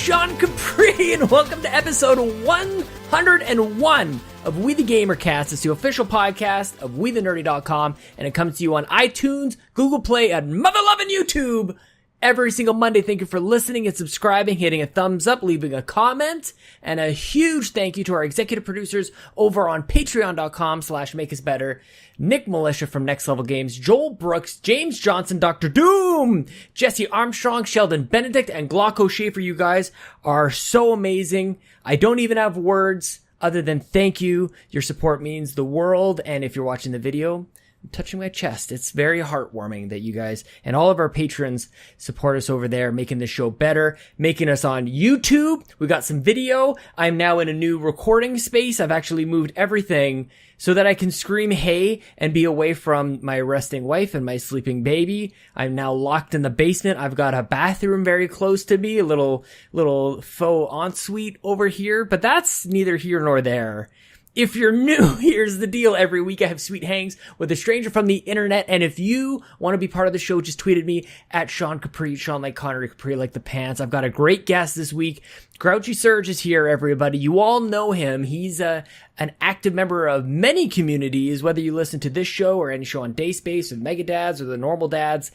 Sean Capri, and welcome to episode 101 of We the GamerCast. It's the official podcast of WeTheNerdy.com, and it comes to you on iTunes, Google Play, and mother-loving YouTube every single Monday. Thank you for listening and subscribing, hitting a thumbs up, leaving a comment, and a huge thank you to our executive producers over on patreon.com/makeusbetter, Nick Militia from Next Level Games, Joel Brooks, James Johnson, Dr. Doom, Jesse Armstrong, Sheldon Benedict, and Glauco Schaefer. You guys are so amazing. I don't even have words other than thank you. Your support means the world, and if you're watching the video, I'm touching my chest. It's very heartwarming that you guys and all of our patrons support us over there, making the show better, making us on YouTube. We got some video. I'm now in a new recording space. I've actually moved everything so that I can scream hey and be away from my resting wife and my sleeping baby. I'm now locked in the basement. I've got a bathroom very close to me, a little faux ensuite over here, but that's neither here nor there. If you're new, here's the deal. Every week I have sweet hangs with a stranger from the internet. And if you want to be part of the show, just tweet at me at Sean Capri, Sean like Connery, Capri like the pants. I've got a great guest this week. Grrouchie Serge is here, everybody. You all know him. He's an active member of many communities, whether you listen to this show or any show on Dayspace or Mega Dads or the Normal Dads.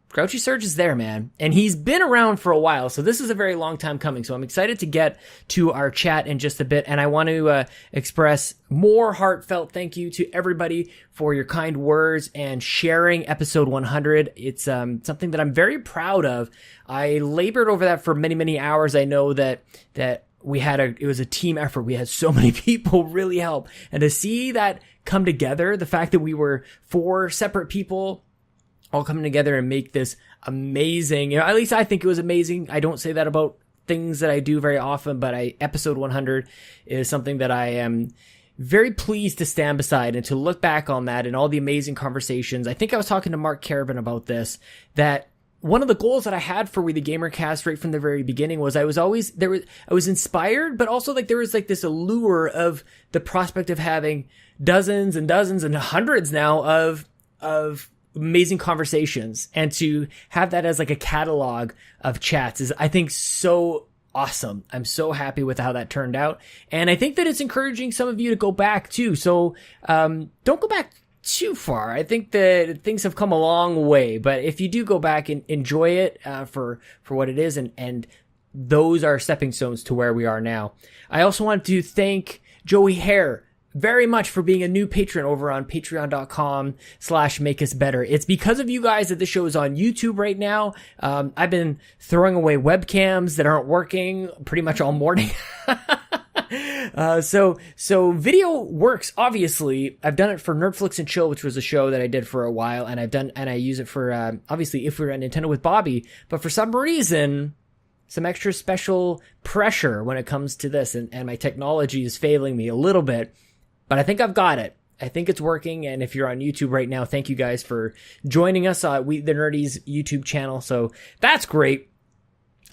Grrouchie Serge is there, man. And he's been around for a while, so this is a very long time coming. So I'm excited to get to our chat in just a bit, and I want to express more heartfelt thank you to everybody for your kind words and sharing episode 100. It's something that I'm very proud of. I labored over that for many, many hours. I know that we had it was a team effort. We had so many people really help. And to see that come together, the fact that we were 4 separate people all coming together and make this amazing. You know, at least I think it was amazing. I don't say that about things that I do very often, but episode 100 is something that I am very pleased to stand beside and to look back on that and all the amazing conversations. I think I was talking to Mark Carabin about this, that one of the goals that I had for We the GamerCast right from the very beginning was I was inspired, but also like there was like this allure of the prospect of having dozens and dozens and hundreds now of amazing conversations, and to have that as like a catalog of chats is, I think, so awesome. I'm so happy with how that turned out, and I think that it's encouraging some of you to go back too. So don't go back too far. I think that things have come a long way, but if you do go back and enjoy it for what it is, and those are stepping stones to where we are now. I also want to thank Joey Hare very much for being a new patron over on patreon.com/makeusbetter. It's because of you guys that this show is on YouTube right now. I've been throwing away webcams that aren't working pretty much all morning. So video works, obviously. I've done it for Nerdflix and Chill, which was a show that I did for a while, and I use it for, obviously, If We Were at Nintendo with Bobby, but for some reason, some extra special pressure when it comes to this, and my technology is failing me a little bit. But I think I've got it. I think it's working. And if you're on YouTube right now, thank you guys for joining us on We the Nerdy's YouTube channel. So that's great.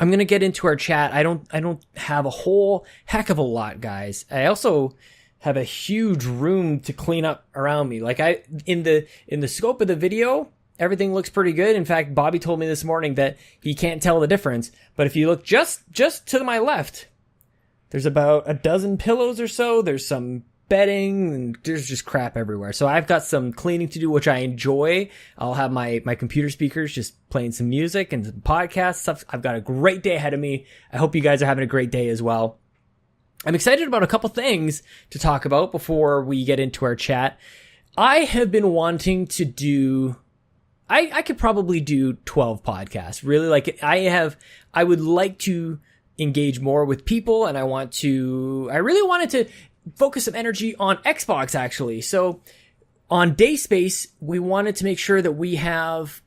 I'm going to get into our chat. I don't have a whole heck of a lot, guys. I also have a huge room to clean up around me. Like in the scope of the video, everything looks pretty good. In fact, Bobby told me this morning that he can't tell the difference. But if you look just to my left, there's about a dozen pillows or so. There's some bedding, and there's just crap everywhere. So I've got some cleaning to do, which I enjoy. I'll have my computer speakers just playing some music and some podcast stuff. I've got a great day ahead of me. I hope you guys are having a great day as well. I'm excited about a couple things to talk about before we get into our chat. I have been wanting to do, I could probably do 12 podcasts. Really, like I would like to engage more with people, and I really wanted to focus some energy on Xbox, actually. So on Dayspace, we wanted to make sure that we have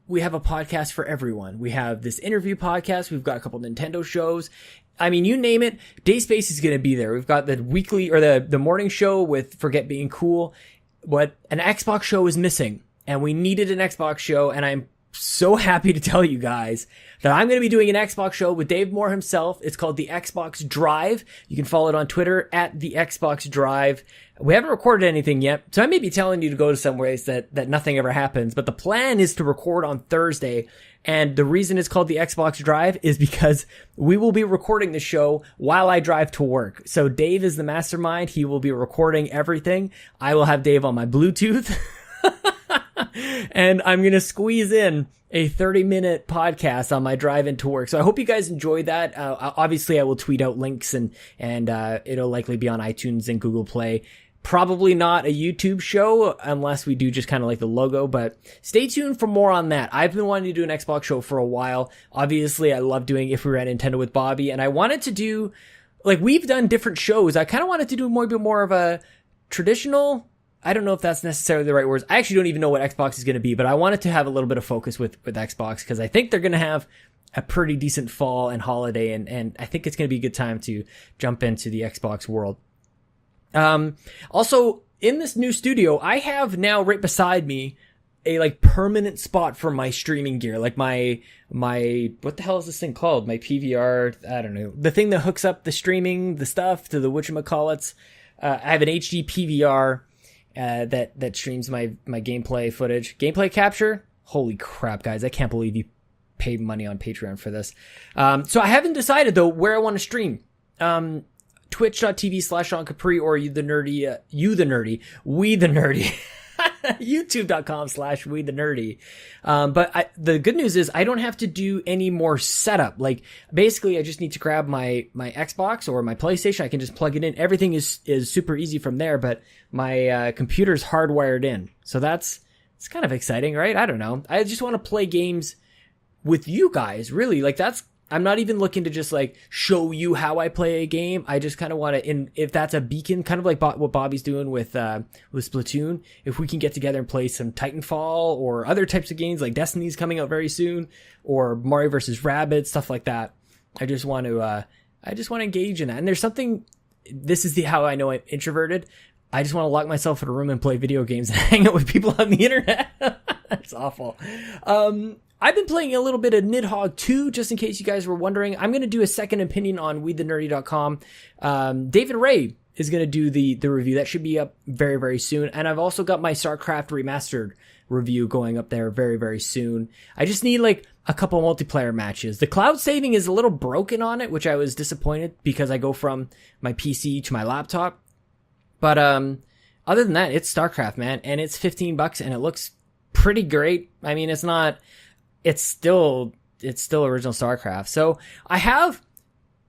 a podcast for everyone. We have this interview podcast. We've got a couple Nintendo shows. I mean, you name it, Dayspace is going to be there. We've got the weekly or the morning show with Forget Being Cool. What an Xbox show is missing, and we needed an Xbox show, and I'm so happy to tell you guys that I'm going to be doing an Xbox show with Dave Moore himself. It's called the Xbox Drive. You can follow it on Twitter at the Xbox Drive. We haven't recorded anything yet, so I may be telling you to go to some ways that nothing ever happens, but the plan is to record on Thursday. And the reason it's called the Xbox Drive is because we will be recording the show while I drive to work. So Dave is the mastermind. He will be recording everything. I will have Dave on my Bluetooth. And I'm going to squeeze in a 30-minute podcast on my drive into work. So I hope you guys enjoyed that. Obviously, I will tweet out links and it'll likely be on iTunes and Google Play. Probably not a YouTube show unless we do just kind of like the logo, but stay tuned for more on that. I've been wanting to do an Xbox show for a while. Obviously, I love doing If We Were at Nintendo with Bobby, and I wanted to do, like, we've done different shows. I kind of wanted to do maybe more of a traditional, I don't know if that's necessarily the right words. I actually don't even know what Xbox is going to be, but I wanted to have a little bit of focus with Xbox because I think they're going to have a pretty decent fall and holiday, and I think it's going to be a good time to jump into the Xbox world. Also in this new studio, I have now right beside me a like permanent spot for my streaming gear, like my, what the hell is this thing called? My PVR, I don't know. The thing that hooks up the streaming, the stuff to the whatchamacallits. I have an HD PVR, that streams my gameplay footage. Gameplay capture? Holy crap, guys. I can't believe you paid money on Patreon for this. So I haven't decided though where I want to stream. Twitch.tv/Sean Capri or we the nerdy, youtube.com/we the nerdy. But the good news is I don't have to do any more setup. Like basically I just need to grab my Xbox or my PlayStation. I can just plug it in. Everything is super easy from there, but my computer's hardwired in. So it's kind of exciting, right? I don't know. I just want to play games with you guys, really. Like I'm not even looking to just like show you how I play a game. I just kind of want to, if that's a beacon, kind of like what Bobby's doing with Splatoon, if we can get together and play some Titanfall or other types of games like Destiny's coming out very soon or Mario vs. Rabbids, stuff like that. I just want to engage in that. And there's something, this is how I know I'm introverted. I just want to lock myself in a room and play video games and hang out with people on the internet. That's awful. I've been playing a little bit of Nidhogg 2, just in case you guys were wondering. I'm going to do a second opinion on WeTheNerdy.com. David Ray is going to do the review. That should be up very, very soon. And I've also got my StarCraft Remastered review going up there very, very soon. I just need like a couple multiplayer matches. The cloud saving is a little broken on it, which I was disappointed because I go from my PC to my laptop. But other than that, it's StarCraft, man. And it's $15 and it looks pretty great. I mean, it's still original StarCraft. So I have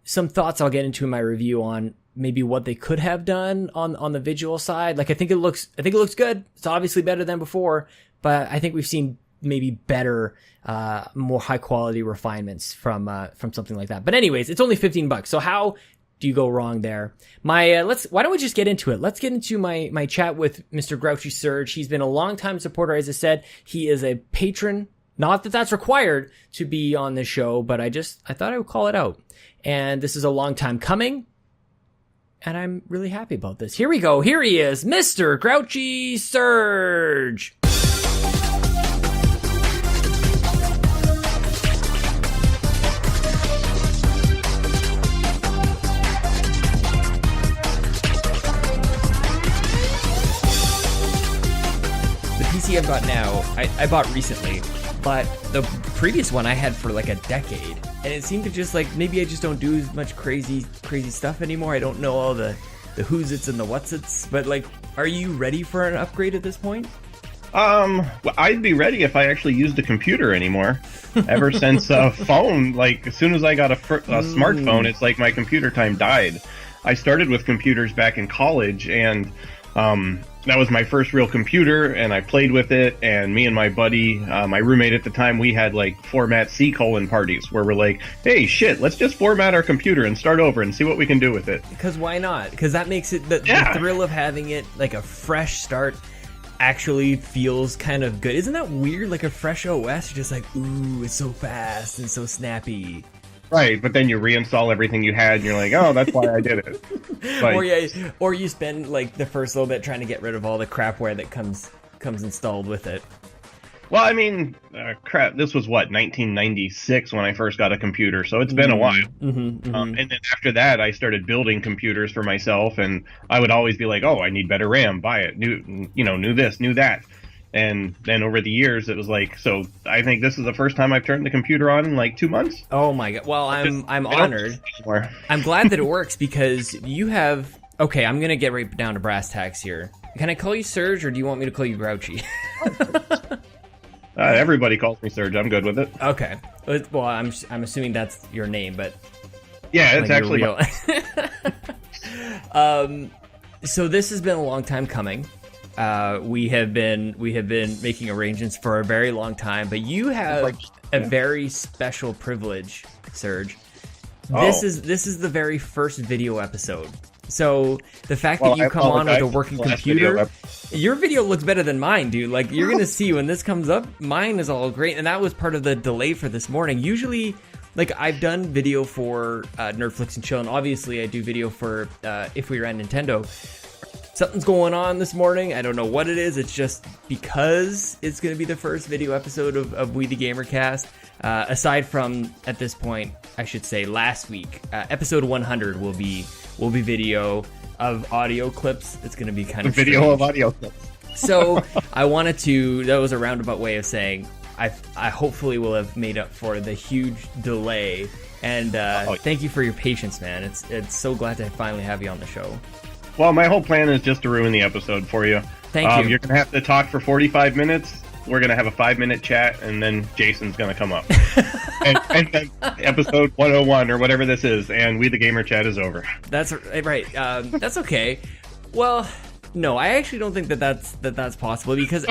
some thoughts I'll get into in my review on maybe what they could have done on the visual side. Like I think it looks good. It's obviously better than before, but I think we've seen maybe better, more high quality refinements from something like that. But anyways, it's only $15. So how do you go wrong there? Why don't we just get into it? Let's get into my chat with Mr. Grrouchie Serge. He's been a long-time supporter. As I said, he is a patron. Not that that's required to be on this show, but I thought I would call it out. And this is a long time coming, and I'm really happy about this. Here we go. Here he is, Mr. Grrouchie Serge. The PC I've got now, I bought recently. But the previous one I had for like a decade, and it seemed to just like, maybe I just don't do as much crazy stuff anymore. I don't know all the who's it's and the what's it's, but like, are you ready for an upgrade at this point? Well, I'd be ready if I actually used a computer anymore. Ever since a phone, like as soon as I got a smartphone, it's like my computer time died. I started with computers back in college, and that was my first real computer, and I played with it, and me and my buddy, my roommate at the time, we had like format C: parties where we're like, hey, shit, let's just format our computer and start over and see what we can do with it. Because why not? Because that makes it, the thrill of having it like a fresh start actually feels kind of good. Isn't that weird? Like a fresh OS, you're just like, ooh, it's so fast and so snappy. Right, but then you reinstall everything you had, and you're like, oh, that's why I did it. Like, or you spend like the first little bit trying to get rid of all the crapware that comes installed with it. Well, I mean, crap, this was what, 1996 when I first got a computer, so it's been a while. And then after that, I started building computers for myself, and I would always be like, oh, I need better RAM, buy it, new this, new that. And then over the years, it was like, so I think this is the first time I've turned the computer on in like 2 months. Oh my God. Well, I'm honored. I'm glad that it works because you have, okay, I'm going to get right down to brass tacks here. Can I call you Serge or do you want me to call you Grouchie? Everybody calls me Serge. I'm good with it. Okay. Well, I'm assuming that's your name, but yeah, it's like actually real. So this has been a long time coming. We have been making arrangements for a very long time, but you have a very special privilege, Serge. This is the very first video episode. So the fact that you come on with a working computer, your video looks better than mine, dude. Like, you're gonna see when this comes up, mine is all great, and that was part of the delay for this morning. Usually, like, I've done video for Nerdflix and Chill, and obviously I do video for If We Ran Nintendo. Something's going on this morning. I don't know what it is. It's just because it's going to be the first video episode of We the GamerCast. Aside from, at this point, I should say last week, episode 100 will be video of audio clips. It's going to be kind of video strange. of audio clips. So I wanted to, that was a roundabout way of saying I hopefully will have made up for the huge delay. And thank you for your patience, man. It's so glad to finally have you on the show. Well, my whole plan is just to ruin the episode for you. Thank you. You're going to have to talk for 45 minutes. We're going to have a 5-minute chat, and then Jason's going to come up. and then episode 101 or whatever this is, and We the Gamer Chat is over. That's right. That's okay. Well, no, I actually don't think that's possible because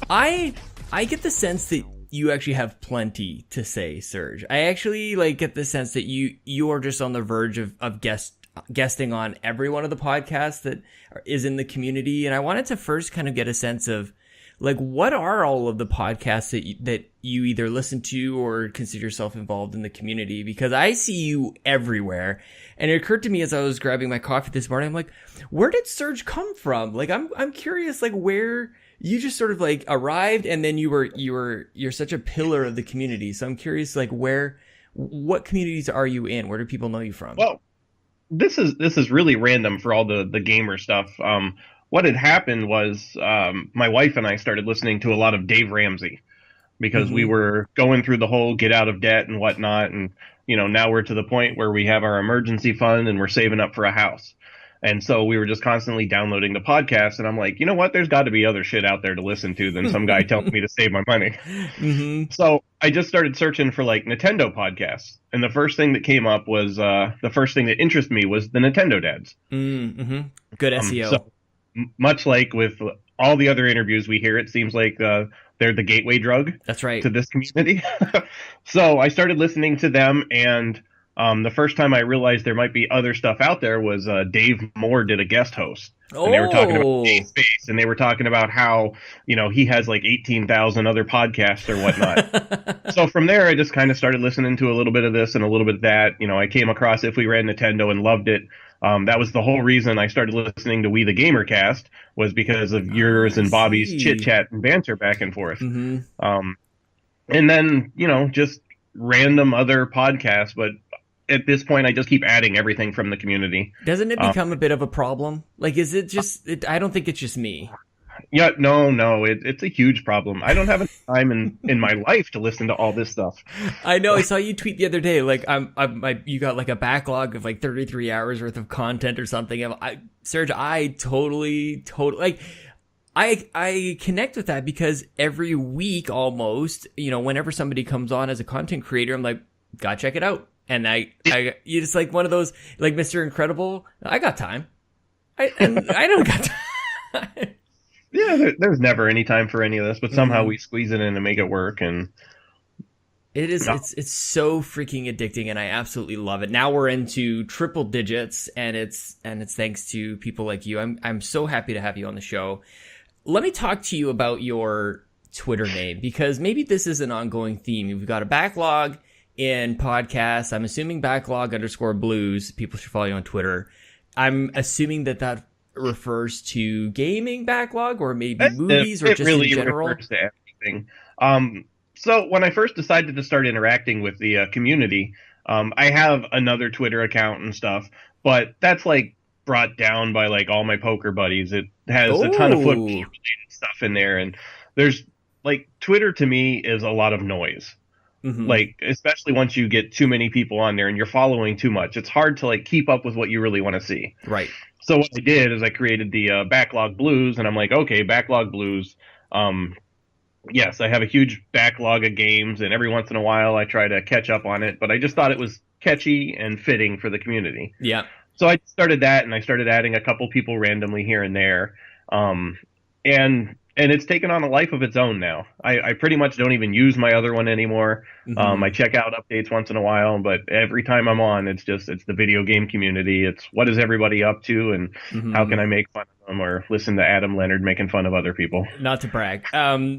I get the sense that you actually have plenty to say, Serge. I actually get the sense that you are just on the verge of guesting on every one of the podcasts that is in the community, and I wanted to first kind of get a sense of what are all of the podcasts that you either listen to or consider yourself involved in the community, because I see you everywhere. And it occurred to me as I was grabbing my coffee this morning, I'm like, where did Serge come from? I'm curious where you just sort of arrived, and then you're such a pillar of the community. So I'm curious what communities are you in? Where do people know you from? Well, this is really random for all the gamer stuff. What had happened was my wife and I started listening to a lot of Dave Ramsey because we were going through the whole get out of debt and whatnot. And, now we're to the point where we have our emergency fund and we're saving up for a house. And so we were just constantly downloading the podcast. And I'm like, you know what? There's got to be other shit out there to listen to than some guy telling me to save my money. So I just started searching for Nintendo podcasts. And the first thing that came up was the first thing that interested me was the Nintendo dads. Good SEO. So much like with all the other interviews we hear, it seems like they're the gateway drug. That's right. To this community. So I started listening to them, and the first time I realized there might be other stuff out there was Dave Moore did a guest host. And they were talking about space, and they were talking about how, he has 18,000 other podcasts or whatnot. So from there, I just kind of started listening to a little bit of this and a little bit of that. I came across If We Ran Nintendo and loved it. That was the whole reason I started listening to We the GamerCast, was because of yours and Bobby's chit chat and banter back and forth. And then, just random other podcasts, but at this point, I just keep adding everything from the community. Doesn't it become a bit of a problem? Is it just... I don't think it's just me. Yeah, no, it's a huge problem. I don't have enough time in my life to listen to all this stuff. I know. I saw you tweet the other day, you got a backlog of 33 hours worth of content or something. Serge, I totally, I connect with that because every week almost, whenever somebody comes on as a content creator, I'm like, gotta check it out. And you just one of those, Mr. Incredible. I got time. I don't got time. Yeah, there's never any time for any of this, but somehow we squeeze it in and make it work. And it is, it's so freaking addicting, and I absolutely love it. Now we're into triple digits, and it's thanks to people like you. I'm so happy to have you on the show. Let me talk to you about your Twitter name, because maybe this is an ongoing theme. You've got a backlog in podcasts. I'm assuming backlog_blues. People should follow you on Twitter. I'm assuming that refers to gaming backlog, or maybe movies, or just really in general. Refers to everything. So when I first decided to start interacting with the community, I have another Twitter account and stuff, but that's like brought down by like all my poker buddies. It has a ton of football related stuff in there, and there's like Twitter to me is a lot of noise. Like, especially once you get too many people on there and you're following too much, it's hard to like keep up with what you really want to see. Right. So what I did is I created the Backlog Blues, and I'm like, okay, Backlog Blues. Yes, I have a huge backlog of games, and every once in a while I try to catch up on it, but I just thought it was catchy and fitting for the community. Yeah. So I started that, and I started adding a couple people randomly here and there. And it's taken on a life of its own now. I pretty much don't even use my other one anymore. I check out updates once in a while, but every time I'm on, it's the video game community. It's what is everybody up to, and how can I make fun of them, or listen to Adam Leonard making fun of other people. Not to brag. Yeah,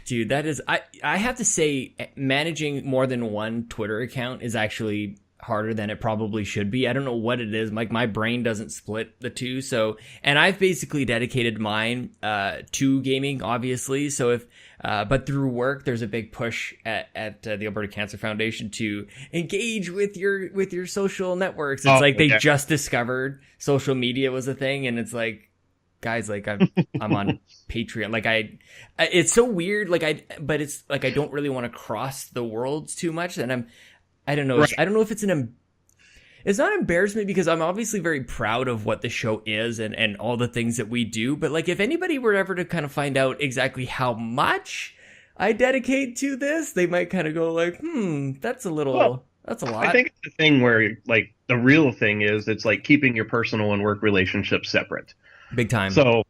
dude, that is, I have to say, managing more than one Twitter account is actually harder than it probably should be. I don't know what it is. Like, my brain doesn't split the two. So, and I've basically dedicated mine to gaming, obviously. So if but through work, there's a big push at the Alberta Cancer Foundation to engage with your social networks. It's like they just discovered social media was a thing, and it's like, guys, like I'm on Patreon. Like it's so weird. But it's like I don't really want to cross the worlds too much, and I don't know. Right. I don't know if it's it's not embarrassment, because I'm obviously very proud of what the show is and all the things that we do. But like, if anybody were ever to kind of find out exactly how much I dedicate to this, they might kind of go like, that's a lot. I think it's the thing where like the real thing is it's like keeping your personal and work relationships separate. Big time. So,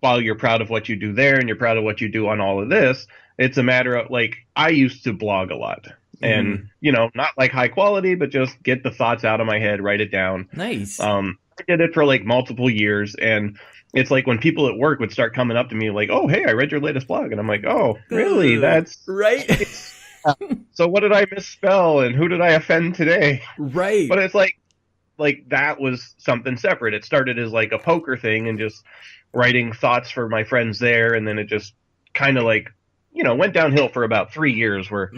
while you're proud of what you do there and you're proud of what you do on all of this, it's a matter of like, I used to blog a lot. And, not like high quality, but just get the thoughts out of my head, write it down. Nice. I did it for like multiple years. And it's like when people at work would start coming up to me like, oh, hey, I read your latest blog. And I'm like, oh, really? That's right. So what did I misspell and who did I offend today? Right. But it's like that was something separate. It started as like a poker thing and just writing thoughts for my friends there. And then it just kind of like, went downhill for about 3 years where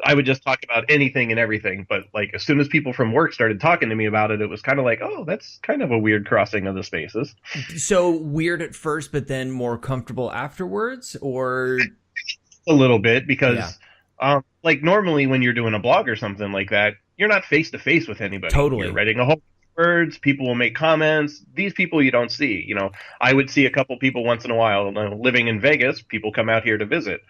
I would just talk about anything and everything. But like, as soon as people from work started talking to me about it, it was kind of like, oh, that's kind of a weird crossing of the spaces. So weird at first, but then more comfortable afterwards, or a little bit, because like normally when you're doing a blog or something like that, you're not face to face with anybody. Totally. You're writing a whole words, people will make comments. These people you don't see. I would see a couple people once in a while. Living in Vegas, people come out here to visit.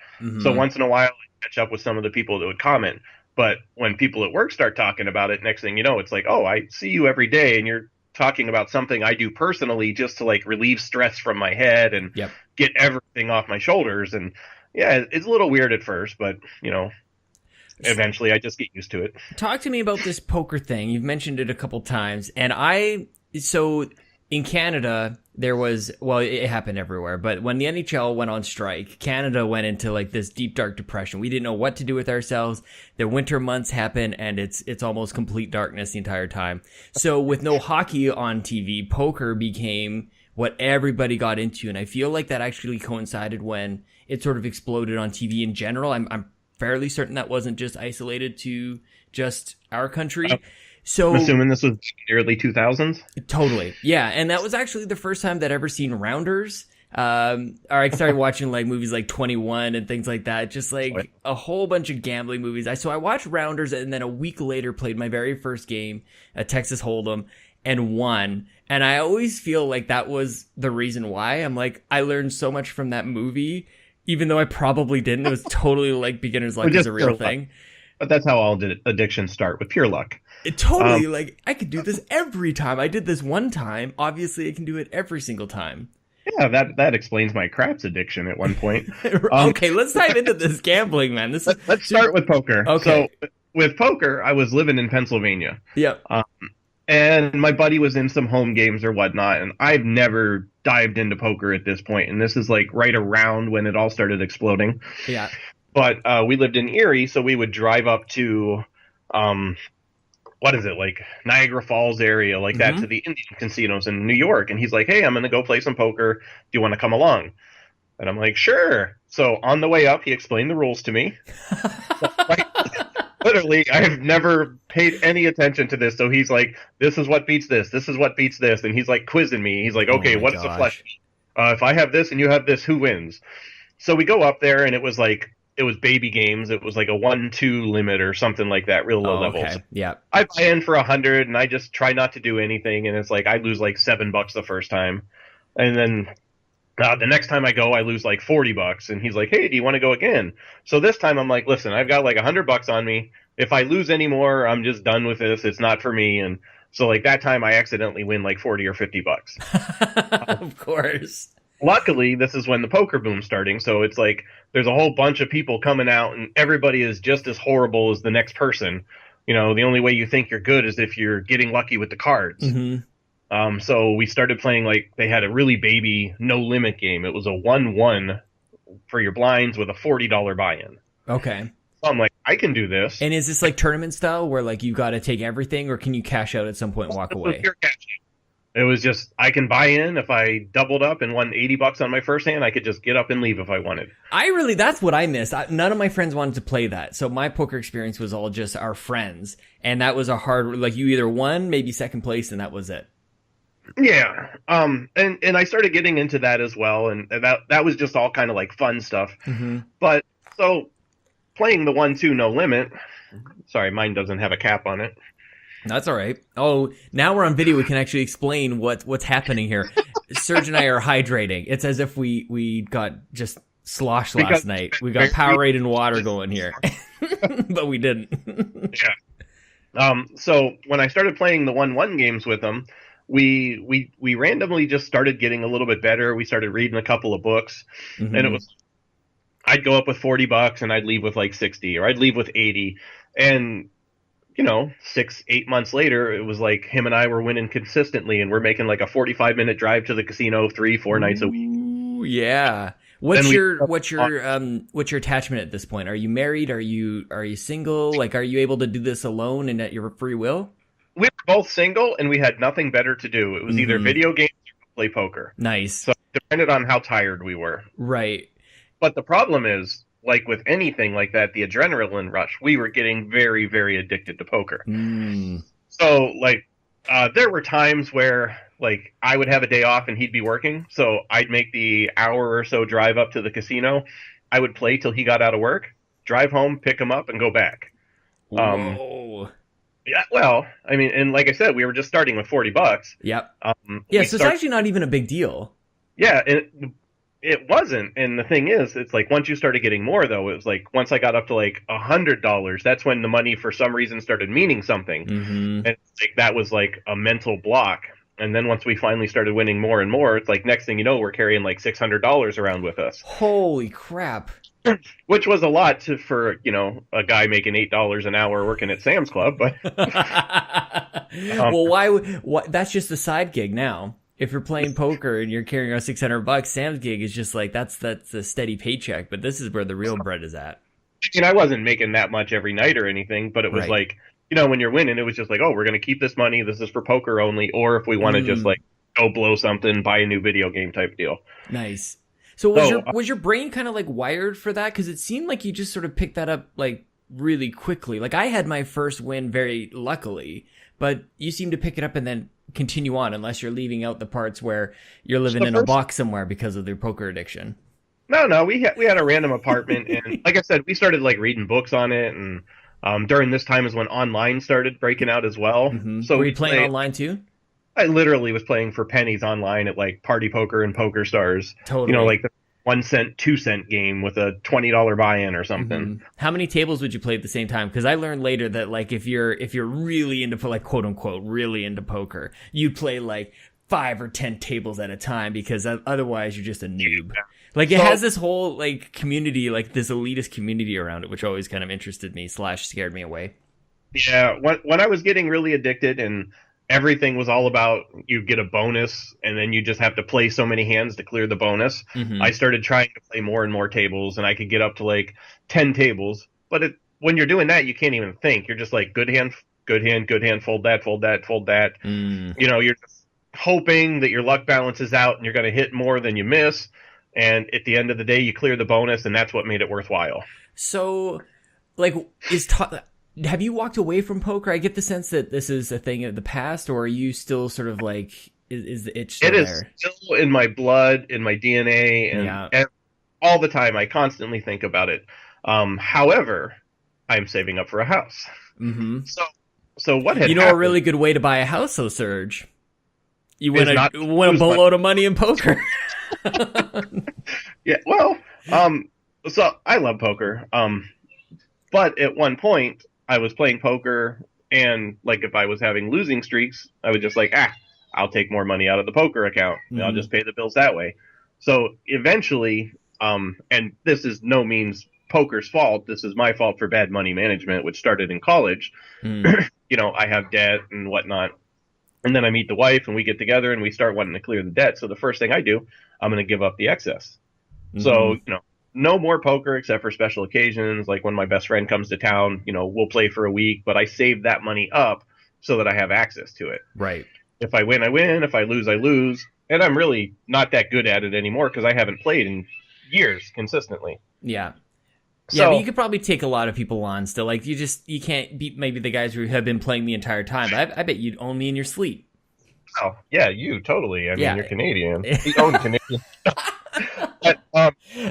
So once in a while, I catch up with some of the people that would comment. But when people at work start talking about it, next thing you know, it's like, oh, I see you every day, and you're talking about something I do personally just to like relieve stress from my head and get everything off my shoulders. And yeah, it's a little weird at first, but eventually I just get used to it. Talk to me about this poker thing. You've mentioned it a couple times. And so in Canada, there was, well, it happened everywhere, but when the NHL went on strike, Canada went into like this deep, dark depression. We didn't know what to do with ourselves. The winter months happen, and it's almost complete darkness the entire time. So with no hockey on TV, poker became what everybody got into. And I feel like that actually coincided when it sort of exploded on TV in general. I'm fairly certain that wasn't just isolated to just our country. So I'm assuming this was the early 2000s? Totally. Yeah. And that was actually the first time that I ever seen Rounders. Or I started watching like movies like 21 and things like that. Just like a whole bunch of gambling movies. So I watched Rounders, and then a week later played my very first game at Texas Hold'em and won. And I always feel like that was the reason why. I'm like, I learned so much from that movie, even though I probably didn't. It was totally like beginner's luck is a real thing. But that's how all addictions start, with pure luck. It totally, like, I could do this every time. I did this one time. Obviously, I can do it every single time. Yeah, that explains my craps addiction at one point. Okay, let's dive into this gambling, man. Let's start with poker. Okay. So, with poker, I was living in Pennsylvania. Yep. And my buddy was in some home games or whatnot, and I've never dived into poker at this point. And this is like right around when it all started exploding. Yeah. But we lived in Erie, so we would drive up to, what is it, like Niagara Falls area, like that, to the Indian casinos in New York. And he's like, hey, I'm going to go play some poker. Do you want to come along? And I'm like, sure. So on the way up, he explained the rules to me. Like, literally, I have never paid any attention to this. So he's like, this is what beats this. This is what beats this. And he's like quizzing me. He's like, okay, what is a flesh? If I have this and you have this, who wins? So we go up there, and it was baby games. It was like a 1-2 limit or something like that, real low levels. Yeah. I buy in for 100, and I just try not to do anything. And it's like I lose like $7 the first time, and then the next time I go, I lose like $40. And he's like, hey, do you want to go again? So this time I'm like, listen, I've got like $100 on me. If I lose any more, I'm just done with this. It's not for me. And so like that time I accidentally win like 40 or $50. Of course. Luckily, this is when the poker boom's starting. So it's like there's a whole bunch of people coming out, and everybody is just as horrible as the next person. You know, the only way you think you're good is if you're getting lucky with the cards. Mm-hmm. So we started playing, like, they had a really baby no limit game. It was a 1-1 for your blinds with a $40 buy-in. Okay. So I'm like, I can do this. And is this like tournament style where like you got to take everything, or can you cash out at some point and walk away? It was just, I can buy in. If I doubled up and won $80 on my first hand, I could just get up and leave if I wanted. That's what I missed. None of my friends wanted to play that. So my poker experience was all just our friends. And that was a hard, like you either won, maybe second place, and that was it. Yeah. And I started getting into that as well. And that was just all kind of like fun stuff. Mm-hmm. But so playing the 1-2 no limit, sorry, mine doesn't have a cap on it. That's all right. Oh, now we're on video. We can actually explain what's happening here. Serge and I are hydrating. It's as if we got just sloshed last night. We got Powerade and water going here, but we didn't. Yeah. So when I started playing the 1-1 games with them, we randomly just started getting a little bit better. We started reading a couple of books, Mm-hmm. and it was, I'd go up with $40 and I'd leave with like 60, or I'd leave with 80, and 6-8 months later, it was like him and I were winning consistently, and we're making like a 45-minute drive to the casino 3-4 nights a week. Ooh, yeah. What's your attachment at this point? Are you married? Are you single? Like, are you able to do this alone and at your free will? We were both single, and we had nothing better to do. It was Mm-hmm. either video games or play poker. Nice. So it depended on how tired we were. Right. But the problem is, like with anything like that, the adrenaline rush, we were getting very, very addicted to poker. Mm. So, like, there were times where, like, I would have a day off and he'd be working, so I'd make the hour or so drive up to the casino. I would play till he got out of work, drive home, pick him up, and go back. Whoa. Yeah, well, I mean, and like I said, we were just starting with $40. Yep. Yeah, so it's actually not even a big deal. Yeah, it wasn't. And the thing is, it's like once you started getting more, though, it was like once I got up to like $100, that's when the money for some reason started meaning something. Mm-hmm. And like that was like a mental block. And then once we finally started winning more and more, it's like next thing you know, we're carrying like $600 around with us. Holy crap. Which was a lot for, a guy making $8 an hour working at Sam's Club. But well, why? That's just a side gig now. If you're playing poker and you're carrying around $600, Sam's gig is just like that's a steady paycheck. But this is where the real bread is at. I wasn't making that much every night or anything, but it was Right. like, when you're winning, it was just like, oh, we're going to keep this money. This is for poker only. Or if we want to just like go blow something, buy a new video game type deal. Nice. So was your brain kind of like wired for that? Because it seemed like you just sort of picked that up like really quickly. Like I had my first win very luckily, but you seem to pick it up and then continue on, unless you're leaving out the parts where you're living in a box somewhere because of their poker addiction. No, we had a random apartment, and like I said, we started like reading books on it, and during this time is when online started breaking out as well. Mm-hmm. So were you playing online too? I literally was playing for pennies online at like Party Poker and Poker Stars. Totally. Like the 1 cent, 2 cent game with a $20 buy-in or something. Mm-hmm. How many tables would you play at the same time? Because I learned later that like if you're really into like quote unquote really into poker, you play like 5 or 10 tables at a time, because otherwise you're just a noob. Like it has this whole like community, like this elitist community around it, which always kind of interested me / scared me away. Yeah, when I was getting really addicted and everything was all about you get a bonus and then you just have to play so many hands to clear the bonus, I started trying to play more and more tables, and I could get up to like 10 tables. But when you're doing that, you can't even think. You're just like good hand, good hand, good hand, fold that, fold that, fold that. You're just hoping that your luck balances out and you're going to hit more than you miss. And at the end of the day, you clear the bonus, and that's what made it worthwhile. So, like, have you walked away from poker? I get the sense that this is a thing of the past, or are you still sort of like, is the itch still there? It is still in my blood, in my DNA, and all the time I constantly think about it. However, I'm saving up for a house. Mm-hmm. So what had You know happened, a really good way to buy a house, though, Serge? You win a boatload of money in poker. Yeah, well, so I love poker. But at one point, I was playing poker, and like if I was having losing streaks, I would just like, I'll take more money out of the poker account. Mm-hmm. I'll just pay the bills that way. So eventually, and this is no means poker's fault. This is my fault for bad money management, which started in college. You know, I have debt and whatnot. And then I meet the wife, and we get together, and we start wanting to clear the debt. So the first thing I do, I'm going to give up the excess. Mm-hmm. So, you know, no more poker except for special occasions. Like when my best friend comes to town, you know, we'll play for a week, but I save that money up so that I have access to it. Right. If I win, I win. If I lose, I lose. And I'm really not that good at it anymore because I haven't played in years consistently. Yeah. So, yeah, but you could probably take a lot of people on still. Like, you can't beat maybe the guys who have been playing the entire time. But I bet you'd own me in your sleep. Oh, yeah, you totally. I mean, you're Canadian. You own Canadian. But,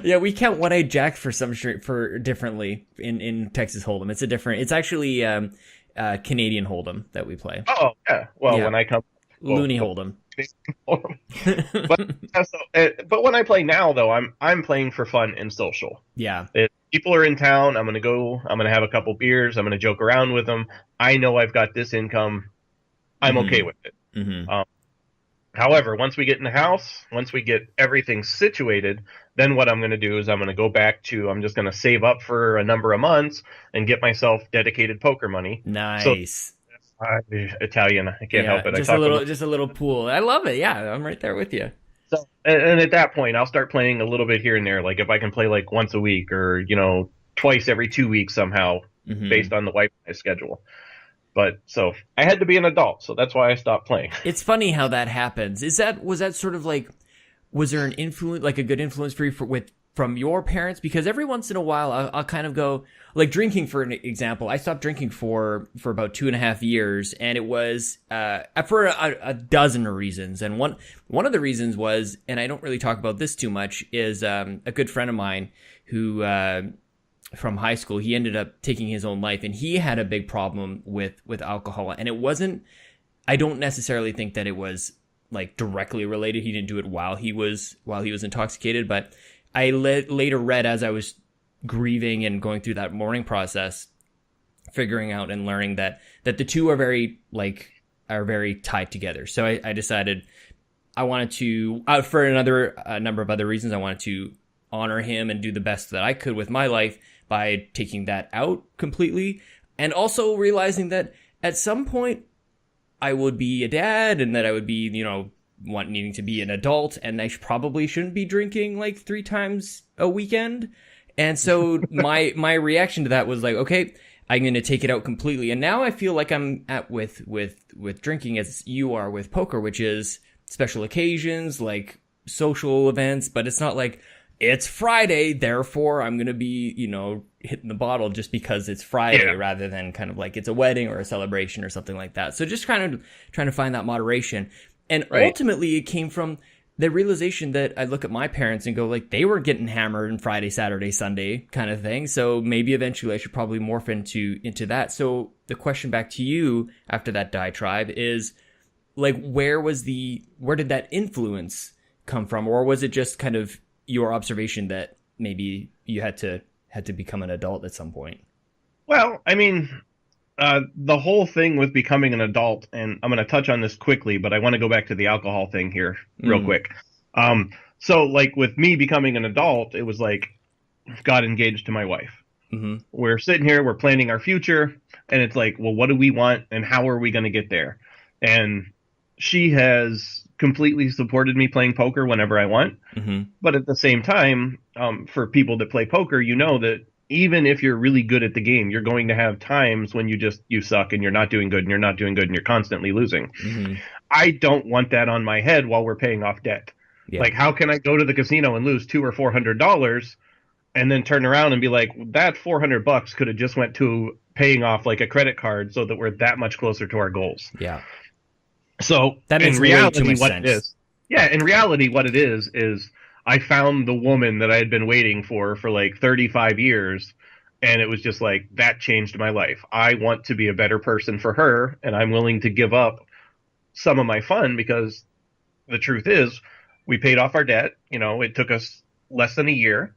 yeah, we count one-eyed jack for differently in Texas Hold'em. It's actually Canadian Hold'em that we play. Oh, yeah. Well, when I come... Looney Hold'em. But when I play now, though, I'm playing for fun and social. Yeah. If people are in town, I'm going to have a couple beers, I'm going to joke around with them. I know I've got this income. I'm okay with it. Mm-hmm. However, once we get in the house, once we get everything situated, then what I'm going to do is I'm going to go back to, I'm just going to save up for a number of months and get myself dedicated poker money. Nice. Italian, I can't help it. Just a little pool. I love it. Yeah, I'm right there with you. So, and at that point, I'll start playing a little bit here and there. Like if I can play like once a week or, you know, twice every 2 weeks somehow, based on the wife's schedule. But so I had to be an adult, so that's why I stopped playing. It's funny how that happens. Was that sort of like, was there an influence, like a good influence for you from your parents? Because every once in a while, I'll kind of go, like drinking for an example. I stopped drinking for about 2.5 years, and it was for a dozen reasons. And one of the reasons was, and I don't really talk about this too much, is a good friend of mine who from high school, he ended up taking his own life, and he had a big problem with alcohol. And it wasn't, I don't necessarily think that it was like directly related. He didn't do it while he was intoxicated, but I later read, as I was grieving and going through that mourning process, figuring out and learning that the two are very tied together. So I decided I wanted to, for a number of other reasons, I wanted to honor him and do the best that I could with my life by taking that out completely, and also realizing that at some point I would be a dad, and that I would be, you know, needing to be an adult, and I probably shouldn't be drinking like 3 times a weekend. And so my reaction to that was like, okay, I'm going to take it out completely. And now I feel like I'm at with drinking as you are with poker, which is special occasions, like social events, but it's not like it's Friday, therefore I'm going to be, you know, hitting the bottle just because it's Friday, rather than kind of like it's a wedding or a celebration or something like that. So just kind of trying to find that moderation. And ultimately it came from the realization that I look at my parents and go, like, they were getting hammered on Friday, Saturday, Sunday kind of thing. So maybe eventually I should probably morph into that. So the question back to you after that diatribe is, like, where did that influence come from? Or was it just kind of your observation that maybe you had to become an adult at some point? Well, I mean, the whole thing with becoming an adult, and I'm going to touch on this quickly, but I want to go back to the alcohol thing here real quick. So like with me becoming an adult, it was like got engaged to my wife. Mm-hmm. We're sitting here, we're planning our future, and it's like, well, what do we want and how are we going to get there? And she has completely supported me playing poker whenever I want. Mm-hmm. But at the same time, for people that play poker, you know that even if you're really good at the game, you're going to have times when you suck and you're not doing good and you're constantly losing. Mm-hmm. I don't want that on my head while we're paying off debt. Yeah. Like, how can I go to the casino and lose $200 or $400 and then turn around and be like, that $400 could have just went to paying off like a credit card so that we're that much closer to our goals. Yeah. So That makes in way reality, too much what sense. it is, in reality, what it is I found the woman that I had been waiting for like 35 years. And it was just like, that changed my life. I want to be a better person for her, and I'm willing to give up some of my fun because the truth is, we paid off our debt. You know, it took us less than a year.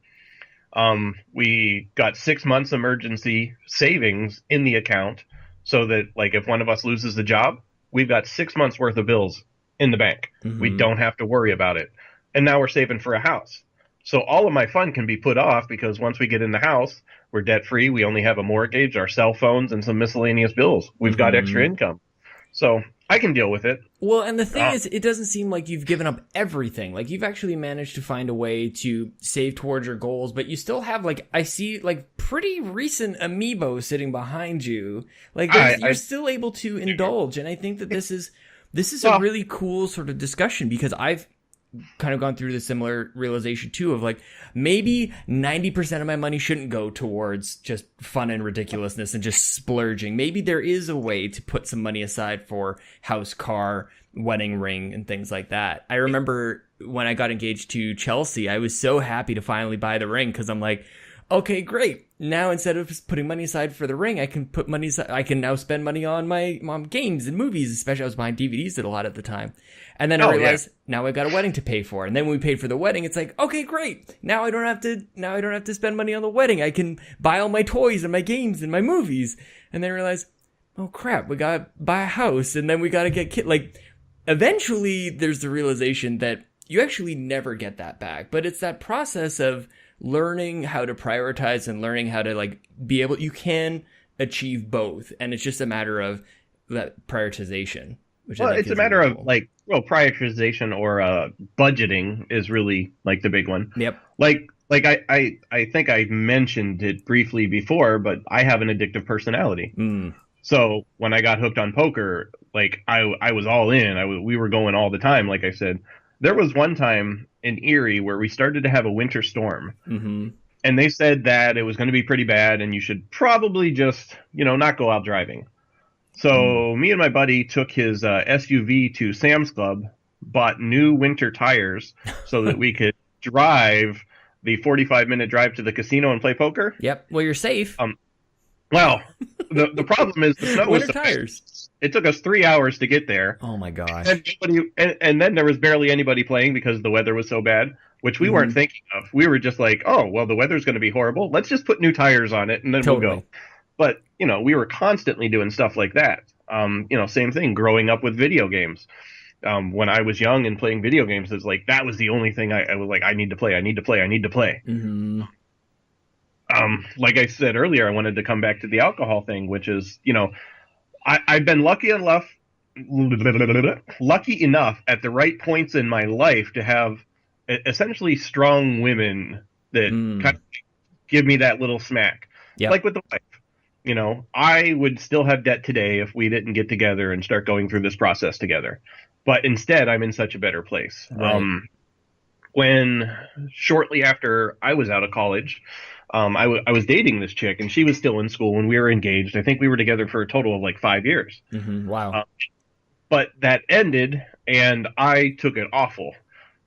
We got 6 months emergency savings in the account so that, like, if one of us loses the job, we've got 6 months worth of bills in the bank. Mm-hmm. We don't have to worry about it. And now we're saving for a house. So all of my fun can be put off because once we get in the house, we're debt free. We only have a mortgage, our cell phones, and some miscellaneous bills. We've got extra income. So I can deal with it. Well, and the thing is, it doesn't seem like you've given up everything. Like, you've actually managed to find a way to save towards your goals, but you still have, like, I see, like, pretty recent amiibo sitting behind you. Like, you're still able to indulge, and I think that this is a really cool sort of discussion because I've kind of gone through the similar realization too of like maybe 90% of my money shouldn't go towards just fun and ridiculousness and just splurging. Maybe there is a way to put some money aside for house, car, wedding ring, and things like that. I remember when I got engaged to Chelsea, I was so happy to finally buy the ring because I'm like, okay, great. Now instead of putting money aside for the ring, I can put money aside. I can now spend money on my games and movies, especially I was buying DVDs a lot at the time. And then I realized now I've got a wedding to pay for. And then when we paid for the wedding, it's like, okay, great. Now I don't have to spend money on the wedding. I can buy all my toys and my games and my movies. And then I realized, oh crap, we got to buy a house and then we got to get like eventually there's the realization that you actually never get that back. But it's that process of learning how to prioritize and learning how to like be able, you can achieve both. And it's just a matter of that prioritization. Well, it's a matter of like, prioritization or budgeting is really like the big one. Yep. Like I think I mentioned it briefly before, but I have an addictive personality. So when I got hooked on poker, like I was all in. We were going all the time. Like I said, there was one time in Erie where we started to have a winter storm, and they said that it was going to be pretty bad, and you should probably just not go out driving. So me and my buddy took his SUV to Sam's Club, bought new winter tires so that we could drive the 45-minute drive to the casino and play poker. Yep. Well, you're safe. Well, the problem is the snow was winter tires. It took us 3 hours to get there. Oh my gosh. And then there was barely anybody playing because the weather was so bad, which we weren't thinking of. We were just like, oh, well, the weather's going to be horrible. Let's just put new tires on it and then we'll go. But, we were constantly doing stuff like that. Same thing, growing up with video games. When I was young and playing video games, it's like, that was the only thing I was like, I need to play. Mm-hmm. Like I said earlier, I wanted to come back to the alcohol thing, which is, I've been lucky enough at the right points in my life to have essentially strong women that kind of give me that little smack. Yep. Like with the wife. I would still have debt today if we didn't get together and start going through this process together. But instead, I'm in such a better place. Right. When shortly after I was out of college, I was dating this chick, and she was still in school when we were engaged. I think we were together for a total of like 5 years. Mm-hmm. Wow. But that ended, and I took it awful.